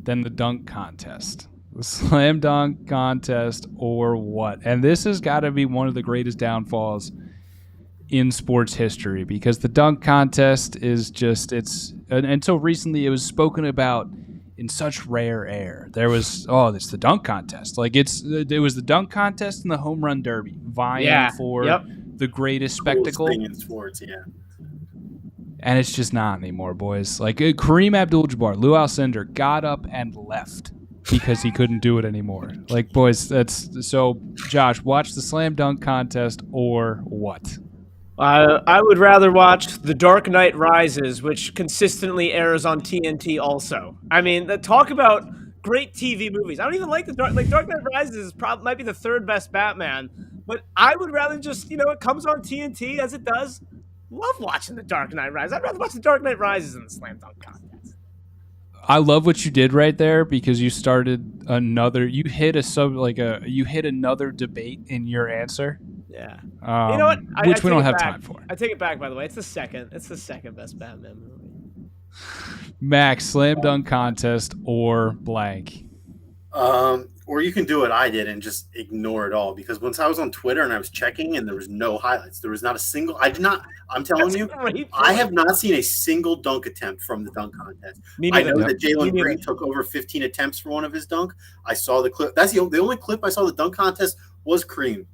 than the dunk contest. The slam dunk contest or what? And this has got to be one of the greatest downfalls in sports history because the dunk contest is just, until recently it was spoken about in such rare air. There was, it's the dunk contest. Like it was the dunk contest and the home run derby vying for the greatest spectacle thing in sports, yeah. And it's just not anymore, boys. Like Kareem Abdul-Jabbar, Lou Alcindor got up and left because he couldn't do it anymore. Like, boys, that's so. Josh, watch the slam dunk contest or what? I would rather watch The Dark Knight Rises, which consistently airs on TNT also. I mean, talk about great TV movies. I don't even like Dark Knight Rises might be the third best Batman, but I would rather just, it comes on TNT as it does. Love watching The Dark Knight Rises. I'd rather watch The Dark Knight Rises than the slam dunk contest. I love what you did right there because you started you hit another debate in your answer. Yeah. You know what? Which we don't have time for. I take it back, by the way. It's the second best Batman movie. Max, slam dunk contest or blank? Or you can do what I did and just ignore it all because once I was on Twitter and I was checking and there was no highlights, there was not a single. I'm telling you, I have not seen a single dunk attempt from the dunk contest. I know that Jalen Green took over 15 attempts for one of his dunk. I saw the clip. That's the only clip I saw. The dunk contest was Kareem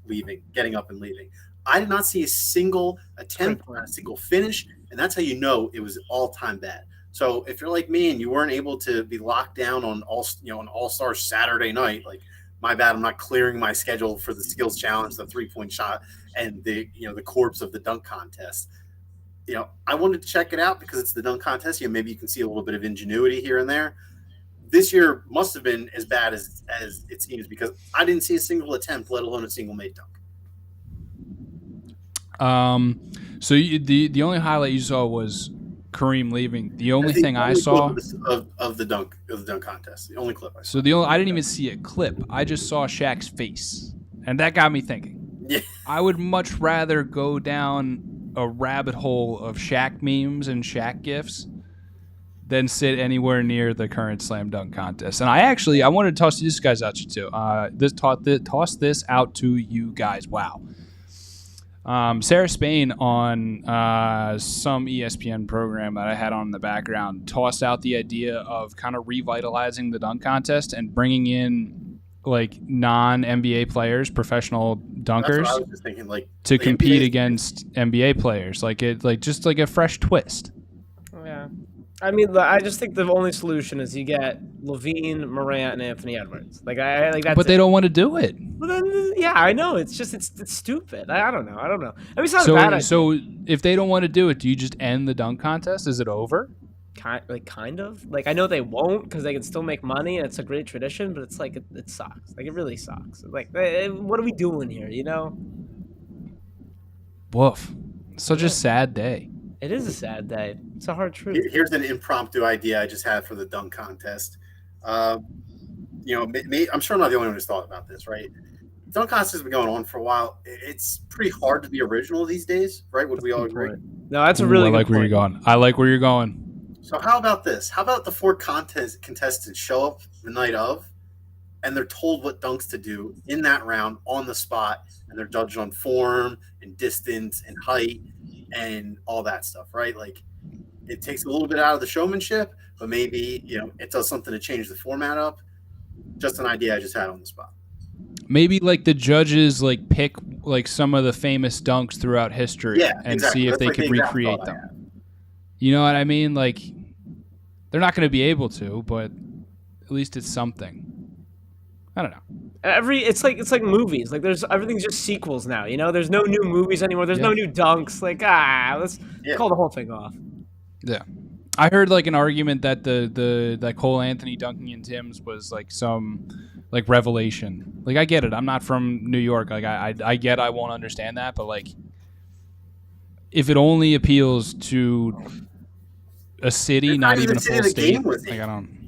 getting up and leaving. I did not see a single attempt, not a single finish, and that's how you know it was all-time bad. So if you're like me and you weren't able to be locked down on an All-Star Saturday night, like my bad, I'm not clearing my schedule for the skills challenge, the 3-point shot, and the corpse of the dunk contest. I wanted to check it out because it's the dunk contest. Maybe you can see a little bit of ingenuity here and there. This year must have been as bad as it seems because I didn't see a single attempt, let alone a single made dunk. So the only highlight you saw was Kareem leaving. The only thing I saw of the dunk contest, the only clip I saw. So I didn't even see a clip. I just saw Shaq's face, and that got me thinking. Yeah. I would much rather go down a rabbit hole of Shaq memes and Shaq gifs than sit anywhere near the current slam dunk contest. And I wanted to toss these guys out to you too. Toss this out to you guys. Wow. Sarah Spain on some ESPN program that I had on in the background tossed out the idea of kind of revitalizing the dunk contest and bringing in like non-NBA players, professional dunkers, That's what I was just thinking, like, to compete against NBA players, just like a fresh twist. Yeah. I mean, I just think the only solution is you get Levine, Morant, and Anthony Edwards. Like but they don't want to do it. Well, then, yeah, I know. It's just it's stupid. I don't know. I mean, it's not a bad idea. So if they don't want to do it, do you just end the dunk contest? Is it over? Kind of. Like, I know they won't because they can still make money and it's a great tradition, but it's like it sucks. Like, it really sucks. Like, what are we doing here? You know? Woof. Such a sad day. It is a sad day. It's a hard truth. Here's an impromptu idea I just had for the dunk contest. I'm sure I'm not the only one who's thought about this, right? Dunk contest has been going on for a while. It's pretty hard to be original these days, right? Would we all agree? No, that's a really good point. Where you're going. I like where you're going. So how about this? How about the 4 contestants show up the night of, and they're told what dunks to do in that round on the spot, and they're judged on form and distance and height and all that stuff, right? Like, it takes a little bit out of the showmanship, but maybe, it does something to change the format up. Just an idea I just had on the spot. Maybe like the judges like pick like some of the famous dunks throughout history and see if they can recreate them. You know what I mean? Like, they're not going to be able to, but at least it's something. I don't know. It's like movies. Like, everything's just sequels now. There's no new movies anymore. There's no new dunks. Like, let's call the whole thing off. Yeah, I heard like an argument that the Cole Anthony dunking in Tim's was like some like revelation. Like, I get it. I'm not from New York. Like, I get I won't understand that, but like, if it only appeals to a city, not even a full state. Like, I don't.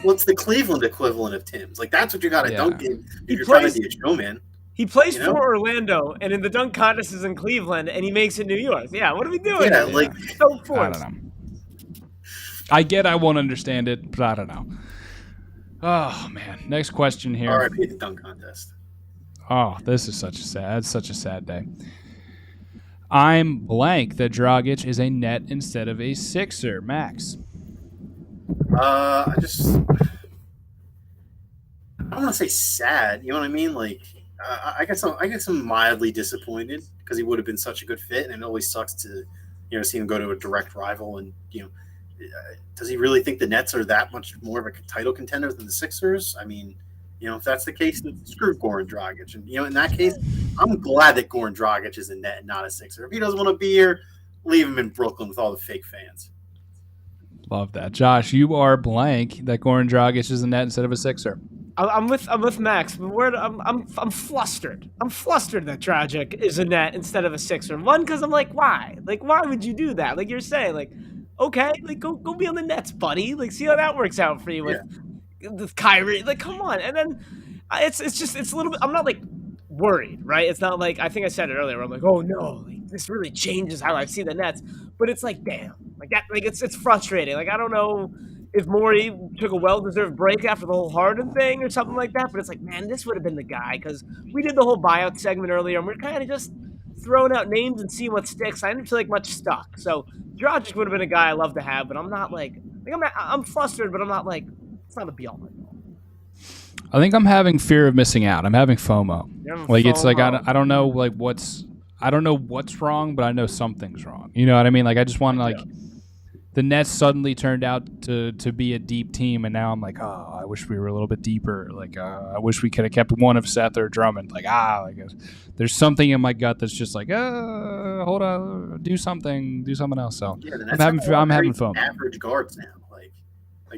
What's the Cleveland equivalent of Tim's? Like, that's what you got to dunk in if you're trying to be a showman. He plays for Orlando, and in the dunk contest is in Cleveland, and he makes it New York. Yeah, what are we doing? Yeah, like, so forced. I don't know. I get I won't understand it, but I don't know. Oh man, next question here. RIP the dunk contest. Oh, this is such a sad day. I'm blank that Dragic is a net instead of a Sixer. Max. I don't want to say sad. You know what I mean? Like, I guess I'm mildly disappointed because he would have been such a good fit, and it always sucks to, see him go to a direct rival. And does he really think the Nets are that much more of a title contender than the Sixers? I mean, if that's the case, then screw Goran Dragic. And in that case, I'm glad that Goran Dragic is a net and not a Sixer. If he doesn't want to be here, leave him in Brooklyn with all the fake fans. Love that, Josh. You are blank that Goran Dragic is a net instead of a Sixer. I'm with Max. But I'm flustered. I'm flustered that Dragic is a net instead of a Sixer. One, because I'm like, why? Like, why would you do that? Like you're saying, like, okay, like go be on the Nets, buddy. Like, see how that works out for you with Kyrie. Like, come on. And then it's a little bit. I'm not like worried, right? It's not like, I think I said it earlier. Where I'm like, oh no, like, this really changes how I see the Nets. But it's like, damn, like that. Like it's frustrating. Like, I don't know if Morey took a well-deserved break after the whole Harden thing or something like that, but it's like, man, this would have been the guy, because we did the whole buyout segment earlier, and we're kind of just throwing out names and seeing what sticks. I didn't feel like much stuck. So Dragic would have been a guy I love to have, but I'm not like I'm flustered, but I'm not like, it's not a be-all. I think I'm having fear of missing out. I'm having FOMO. Like, it's like I don't know like I don't know what's wrong, but I know something's wrong. You know what I mean? Like, I just want to like. The Nets suddenly turned out to be a deep team, and now I'm like, oh, I wish we were a little bit deeper. Like, I wish we could have kept one of Seth or Drummond. Like, there's something in my gut that's just like, hold on, do something else. So I'm having fun. Average guards now, like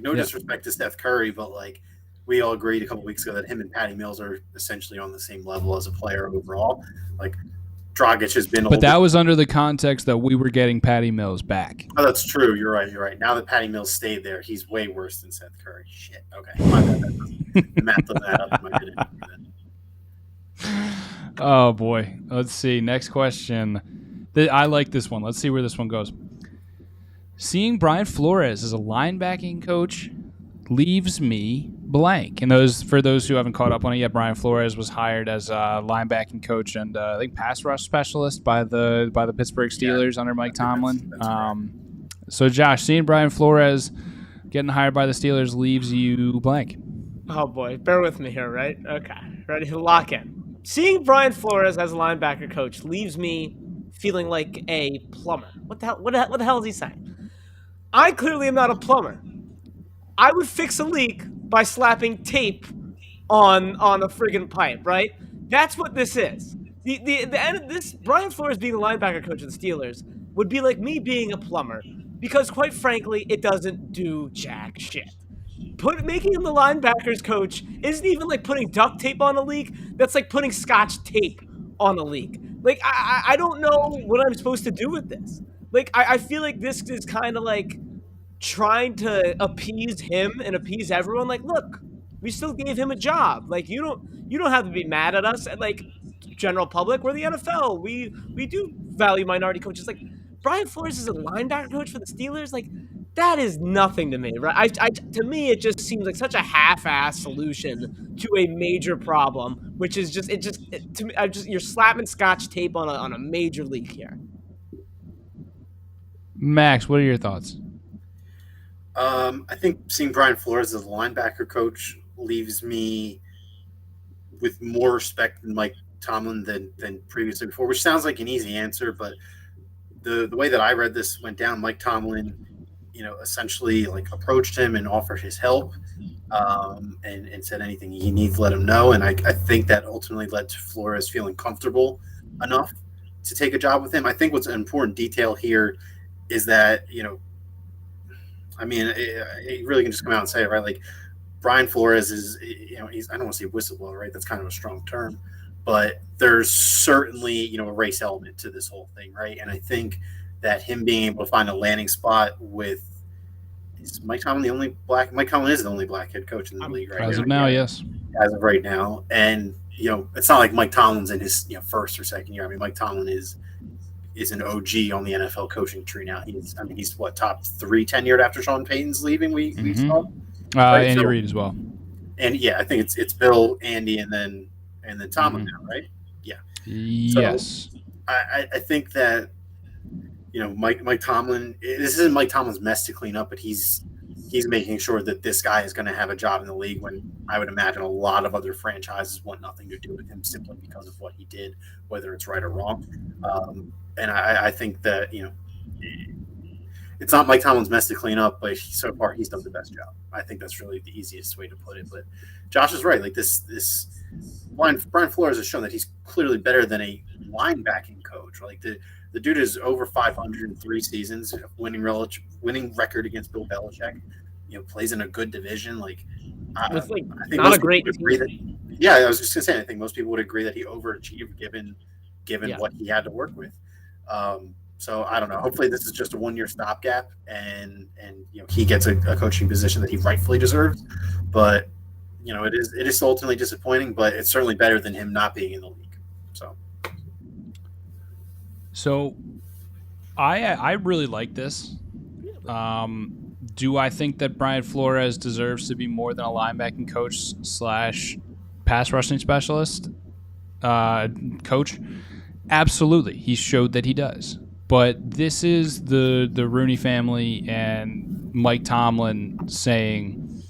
no disrespect to Steph Curry, but like we all agreed a couple weeks ago that him and Patty Mills are essentially on the same level as a player overall. Like, Dragic has been, but that was under the context that we were getting Patty Mills back. Oh, that's true. You're right. Now that Patty Mills stayed there, he's way worse than Seth Curry. Shit. Okay. My bad. The math doesn't add up in my head. Oh boy. Let's see. Next question. I like this one. Let's see where this one goes. seeing Brian Flores as a linebacking coach leaves me blank. And for those who haven't caught up on it yet, Brian Flores was hired as a linebacking coach and I think pass rush specialist by the Pittsburgh Steelers under Mike Tomlin. So Josh, seeing Brian Flores getting hired by the Steelers leaves you blank. Oh boy, bear with me here, right? Okay, ready to lock in. Seeing Brian Flores as a linebacker coach leaves me feeling like a plumber. What the hell? What the hell is he saying? I clearly am not a plumber. I would fix a leak by slapping tape on a friggin' pipe, right? That's what this is. The end of this, Brian Flores being the linebacker coach of the Steelers would be like me being a plumber, because quite frankly, it doesn't do jack shit. Making him the linebackers coach isn't even like putting duct tape on a leak. That's like putting scotch tape on a leak. Like, I don't know what I'm supposed to do with this. Like, I feel like this is kind of like trying to appease him and appease everyone. Like, look, we still gave him a job. Like, you don't have to be mad at us. And like, general public, we're the NFL. We do value minority coaches. Like, Brian Flores is a linebacker coach for the Steelers. Like, that is nothing to me, right? To me, it just seems like such a half-ass solution to a major problem, which is to me, you're slapping scotch tape on a major leak here. Max, what are your thoughts? I think seeing Brian Flores as a linebacker coach leaves me with more respect than Mike Tomlin than previously before, which sounds like an easy answer, but the way that I read this went down, Mike Tomlin, essentially like approached him and offered his help, and said anything he needs, let him know. And I think that ultimately led to Flores feeling comfortable enough to take a job with him. I think what's an important detail here is that, I mean, you really can just come out and say it, right? Like, Brian Flores is, he's, I don't want to say whistleblower, right? That's kind of a strong term, but there's certainly, a race element to this whole thing, right? And I think that him being able to find a landing spot with Mike Tomlin Mike Tomlin is the only black head coach in the league right now. As of now, yes. As of right now. And, it's not like Mike Tomlin's in his, first or second year. I mean, Mike Tomlin is an OG on the NFL coaching tree now. He's what, top 3 tenured after Sean Payton's leaving. We saw, right? Andy Reid as well. And yeah, I think it's Bill, Andy, and then Tomlin now, right? Yeah. Yes. So I think that Mike Tomlin. This isn't Mike Tomlin's mess to clean up, but he's making sure that this guy is going to have a job in the league. When I would imagine a lot of other franchises want nothing to do with him simply because of what he did, whether it's right or wrong. And I think that, it's not Mike Tomlin's mess to clean up, but so far he's done the best job. I think that's really the easiest way to put it. But Josh is right. Like, this Brian Flores has shown that he's clearly better than a linebacking coach. Like, the dude is over 500 in 3 seasons, winning record against Bill Belichick. Plays in a good division. Like, I think not a great team. Yeah, I was just gonna say. I think most people would agree that he overachieved given what he had to work with. So I don't know. Hopefully this is just a 1-year stopgap, and he gets a coaching position that he rightfully deserves. But it is ultimately disappointing, but it's certainly better than him not being in the league. So I really like this. Do I think that Brian Flores deserves to be more than a linebacking coach / pass rushing specialist coach? Absolutely. He showed that he does. But this is the Rooney family and Mike Tomlin saying,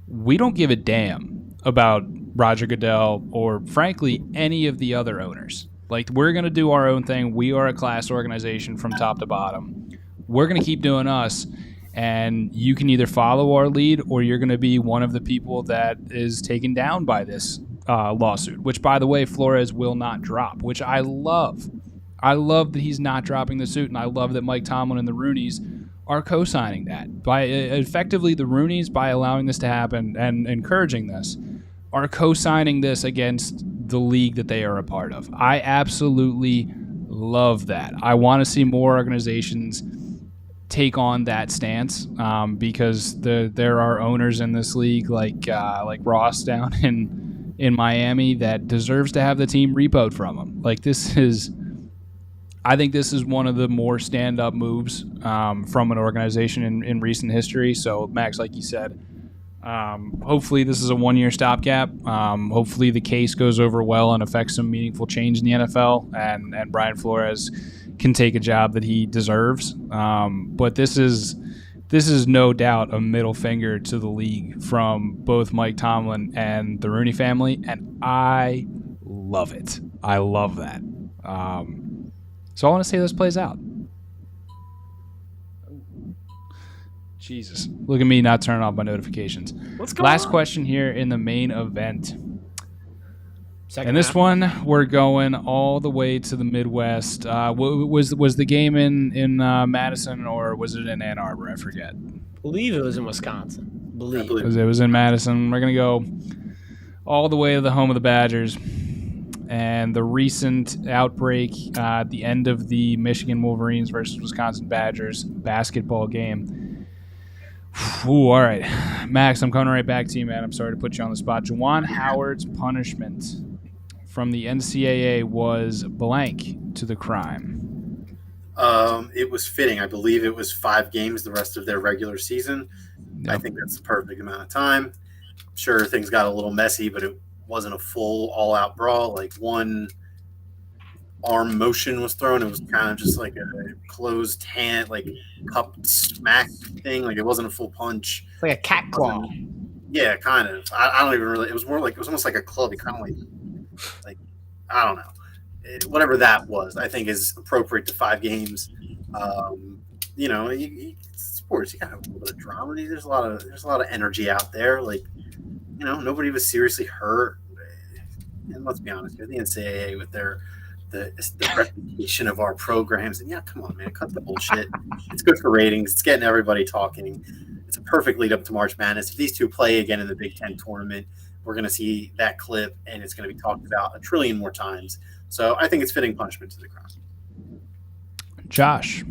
we don't give a damn about Roger Goodell or, frankly, any of the other owners. Like, we're going to do our own thing. We are a class organization from top to bottom. We're going to keep doing us, and you can either follow our lead or you're going to be one of the people that is taken down by this lawsuit, which, by the way, Flores will not drop, which I love. I love that he's not dropping the suit, and I love that Mike Tomlin and the Rooneys are co-signing that. By effectively, the Rooneys, by allowing this to happen and encouraging this, are co-signing this against the league that they are a part of. I absolutely love that. I want to see more organizations take on that stance because there are owners in this league like Ross down in Miami that deserves to have the team repoed from him. Like, this is I think this is one of the more stand-up moves from an organization in recent history. So, Max, like you said, hopefully this is a one-year stopgap. Hopefully the case goes over well and affects some meaningful change in the NFL, and Brian Flores can take a job that he deserves. But this is no doubt a middle finger to the league from both Mike Tomlin and the Rooney family, and I love it. I love that. So I want to see how this plays out. Jesus. Look at me not turning off my notifications. What's going Last on? question here in the main event. Second and this half. one, we're going all the way to the Midwest. Was the game in Madison, or was it in Ann Arbor? I forget. I believe it was in Wisconsin. It was in Madison. We're going to go all the way to the home of the Badgers. And the recent outbreak at the end of the Michigan Wolverines versus Wisconsin Badgers basketball game. Ooh, all right. Max, I'm coming right back to you, man. I'm sorry to put you on the spot. Juwan Howard's punishment from the NCAA was blank to the crime. It was fitting. I believe it was 5 games the rest of their regular season. Yep. I think that's the perfect amount of time. Sure, things got a little messy, but it wasn't a full all-out brawl. Like, one arm motion was thrown. It was kind of just like a closed hand, like cup smack thing. Like, it wasn't a full punch. It's like a cat claw. Yeah, kind of. I don't even really. It was more like, it was almost like a club. It kind of like I don't know. Whatever that was, I think is appropriate to 5 games. Sports, you got a little bit of drama. There's a lot of energy out there. Like, nobody was seriously hurt. And let's be honest here, the NCAA with the reputation of our programs, and come on, man, cut the bullshit. It's good for ratings. It's getting everybody talking. It's a perfect lead up to March Madness. If these two play again in the Big Ten tournament, we're going to see that clip, and it's going to be talked about a trillion more times. So I think it's fitting punishment to the crime. Josh.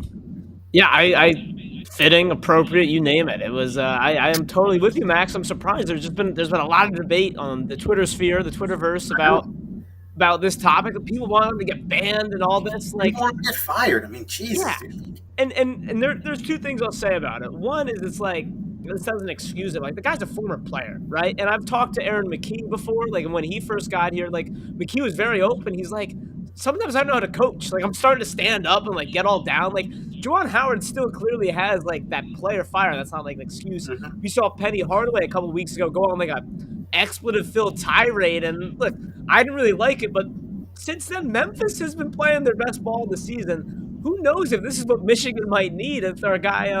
Yeah, I fitting, appropriate, you name it. It was. I am totally with you, Max. I'm surprised. There's been a lot of debate on the Twitter sphere, the Twitterverse about this topic. People want them to get banned and all this. Like, people want to get fired. I mean, Jesus. Yeah. Dude. And there's 2 things I'll say about it. One is, it's like, this doesn't excuse it. Like, the guy's a former player, right? And I've talked to Aaron McKee before. Like, when he first got here, like, McKee was very open. He's like, sometimes I don't know how to coach. Like, I'm starting to stand up and, like, get all down. Like, Juwan Howard still clearly has, like, that player fire. That's not, like, an excuse. Mm-hmm. You saw Penny Hardaway a couple weeks ago go on, like, a expletive-filled tirade. And, look, I didn't really like it. But since then, Memphis has been playing their best ball this season. Who knows if this is what Michigan might need if our guy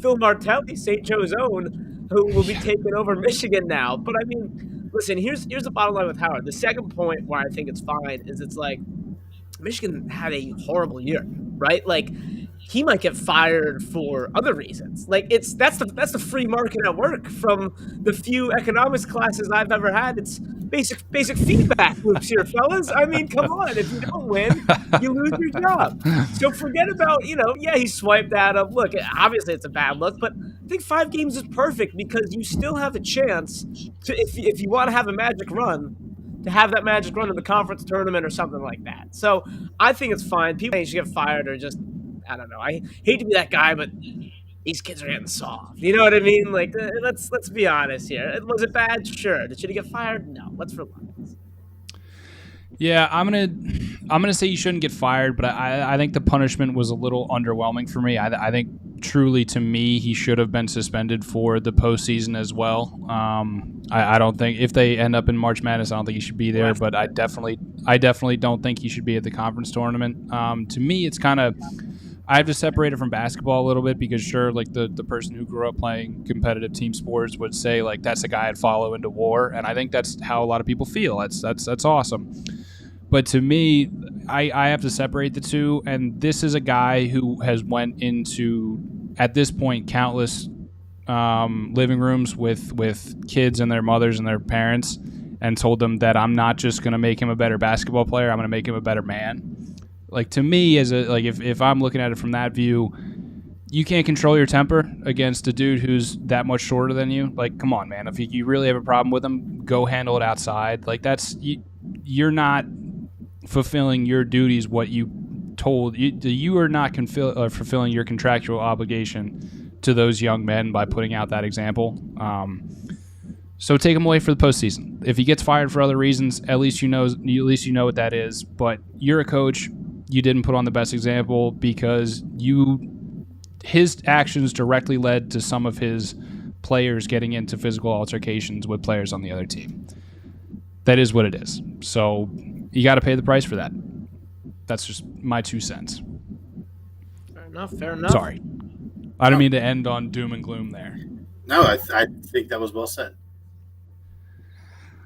Phil Martelli, St. Joe's own, who will be taking over Michigan now. But, I mean, listen, here's the bottom line with Howard. The second point where I think it's fine is it's like, Michigan had a horrible year, right? Like, he might get fired for other reasons. Like, that's the free market at work. From the few economics classes I've ever had, it's basic feedback loops here, fellas. I mean, come on. If you don't win, you lose your job. So forget about, he swiped at him. Look, obviously it's a bad look, but I think 5 games is perfect because you still have a chance to, if you want to have a magic run, to have that magic run in the conference tournament or something like that. So I think it's fine. People think should get fired or just, I don't know. I hate to be that guy, but these kids are getting soft. You know what I mean? Like, let's be honest here. Was it bad? Sure. Should he get fired? No. Let's relax. Yeah, I'm gonna say you shouldn't get fired, but I think the punishment was a little underwhelming for me. I think truly, to me, he should have been suspended for the postseason as well. I don't think if they end up in March Madness, I don't think he should be there. But I definitely don't think he should be at the conference tournament. To me, it's kind of, I have to separate it from basketball a little bit because sure, like the person who grew up playing competitive team sports would say like that's a guy I'd follow into war, and I think that's how a lot of people feel. That's awesome. But to me, I have to separate the two, and this is a guy who has went into, at this point, countless living rooms with kids and their mothers and their parents and told them that I'm not just going to make him a better basketball player, I'm going to make him a better man. Like, to me, if I'm looking at it from that view, you can't control your temper against a dude who's that much shorter than you. Like, come on, man. If you really have a problem with him, go handle it outside. Like, you're not fulfilling your duties what you told you are not fulfilling your contractual obligation to those young men by putting out that example. So take him away for the postseason. If he gets fired for other reasons, at least you know what that is. But you're a coach. You didn't put on the best example because his actions directly led to some of his players getting into physical altercations with players on the other team. That is what it is. So you got to pay the price for that. That's just my 2 cents. Fair enough. Sorry. I don't mean to end on doom and gloom there. No, I think that was well said.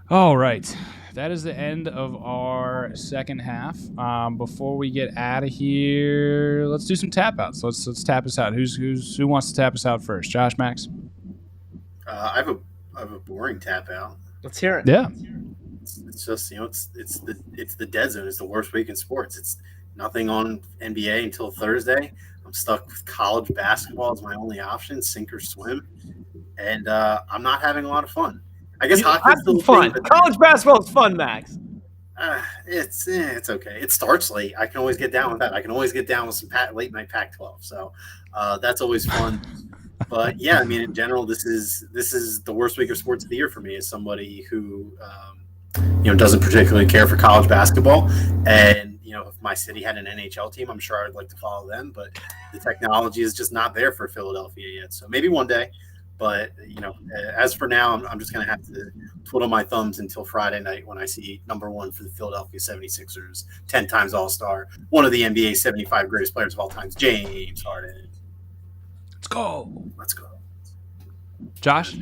All right. That is the end of our second half. Before we get out of here, let's do some tap outs. Let's tap us out. Who wants to tap us out first? Josh, Max? I have a boring tap out. Let's hear it. Yeah. It's just it's the dead zone. It's the worst week in sports. It's nothing on NBA until Thursday. I'm stuck with college basketball as my only option, sink or swim, and I'm not having a lot of fun. I guess hockey's still fun. College basketball is fun, Max. It's okay. It starts late. I can always get down with that. I can always get down with some late night Pac-12. So that's always fun. But yeah, I mean, in general, this is the worst week of sports of the year for me as somebody who doesn't particularly care for college basketball. And if my city had an NHL team, I'm sure I'd like to follow them. But the technology is just not there for Philadelphia yet. So maybe one day. But, as for now, I'm just going to have to twiddle my thumbs until Friday night when I see number one for the Philadelphia 76ers, 10 times All-Star, one of the NBA's 75 greatest players of all time, James Harden. Let's go. Josh?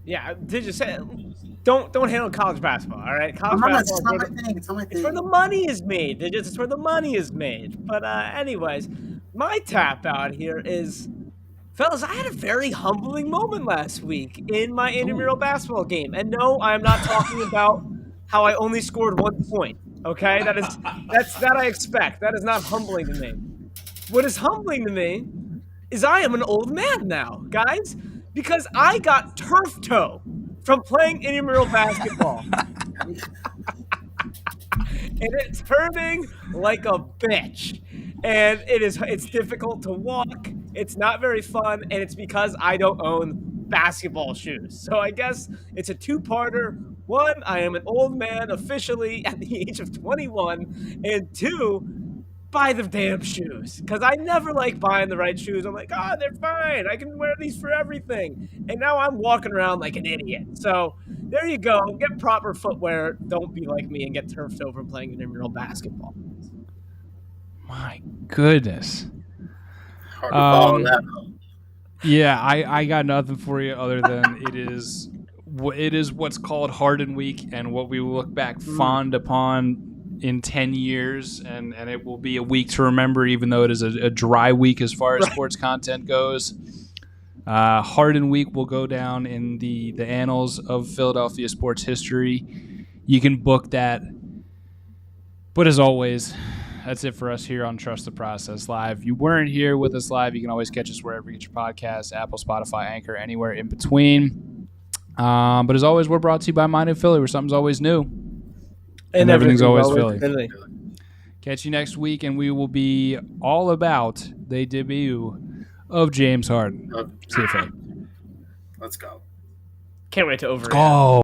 Yeah, did you say don't handle college basketball, all right? College basketball it's not my thing. It's not my thing. It's where the money is made. It's where the money is made. But anyways, my tap out here is – fellas, I had a very humbling moment last week in my intramural basketball game. And no, I am not talking about how I only scored 1 point. Okay? That I expect. That is not humbling to me. What is humbling to me is I am an old man now, guys, because I got turf toe from playing intramural basketball. And it's hurting like a bitch. And it's difficult to walk. It's not very fun, and it's because I don't own basketball shoes. So I guess it's a two-parter. One, I am an old man officially at the age of 21, and two, buy the damn shoes. Because I never like buying the right shoes. I'm like, they're fine. I can wear these for everything. And now I'm walking around like an idiot. So there you go. Get proper footwear. Don't be like me and get turfed over playing intramural basketball. My goodness. Hard to follow that. Yeah, I got nothing for you other than it is what's called Harden Week and what we will look back fond upon in 10 years, and it will be a week to remember, even though it is a dry week as far as sports content goes. Harden Week will go down in the annals of Philadelphia sports history. You can book that. But as always, that's it for us here on Trust the Process Live. If you weren't here with us live, you can always catch us wherever you get your podcasts, Apple, Spotify, Anchor, anywhere in between. But as always, we're brought to you by Mind of Philly, where something's always new. And everything's always Philly. Catch you next week, and we will be all about the debut of James Harden. See you, Philly. Let's go. Can't wait to overreact. Oh.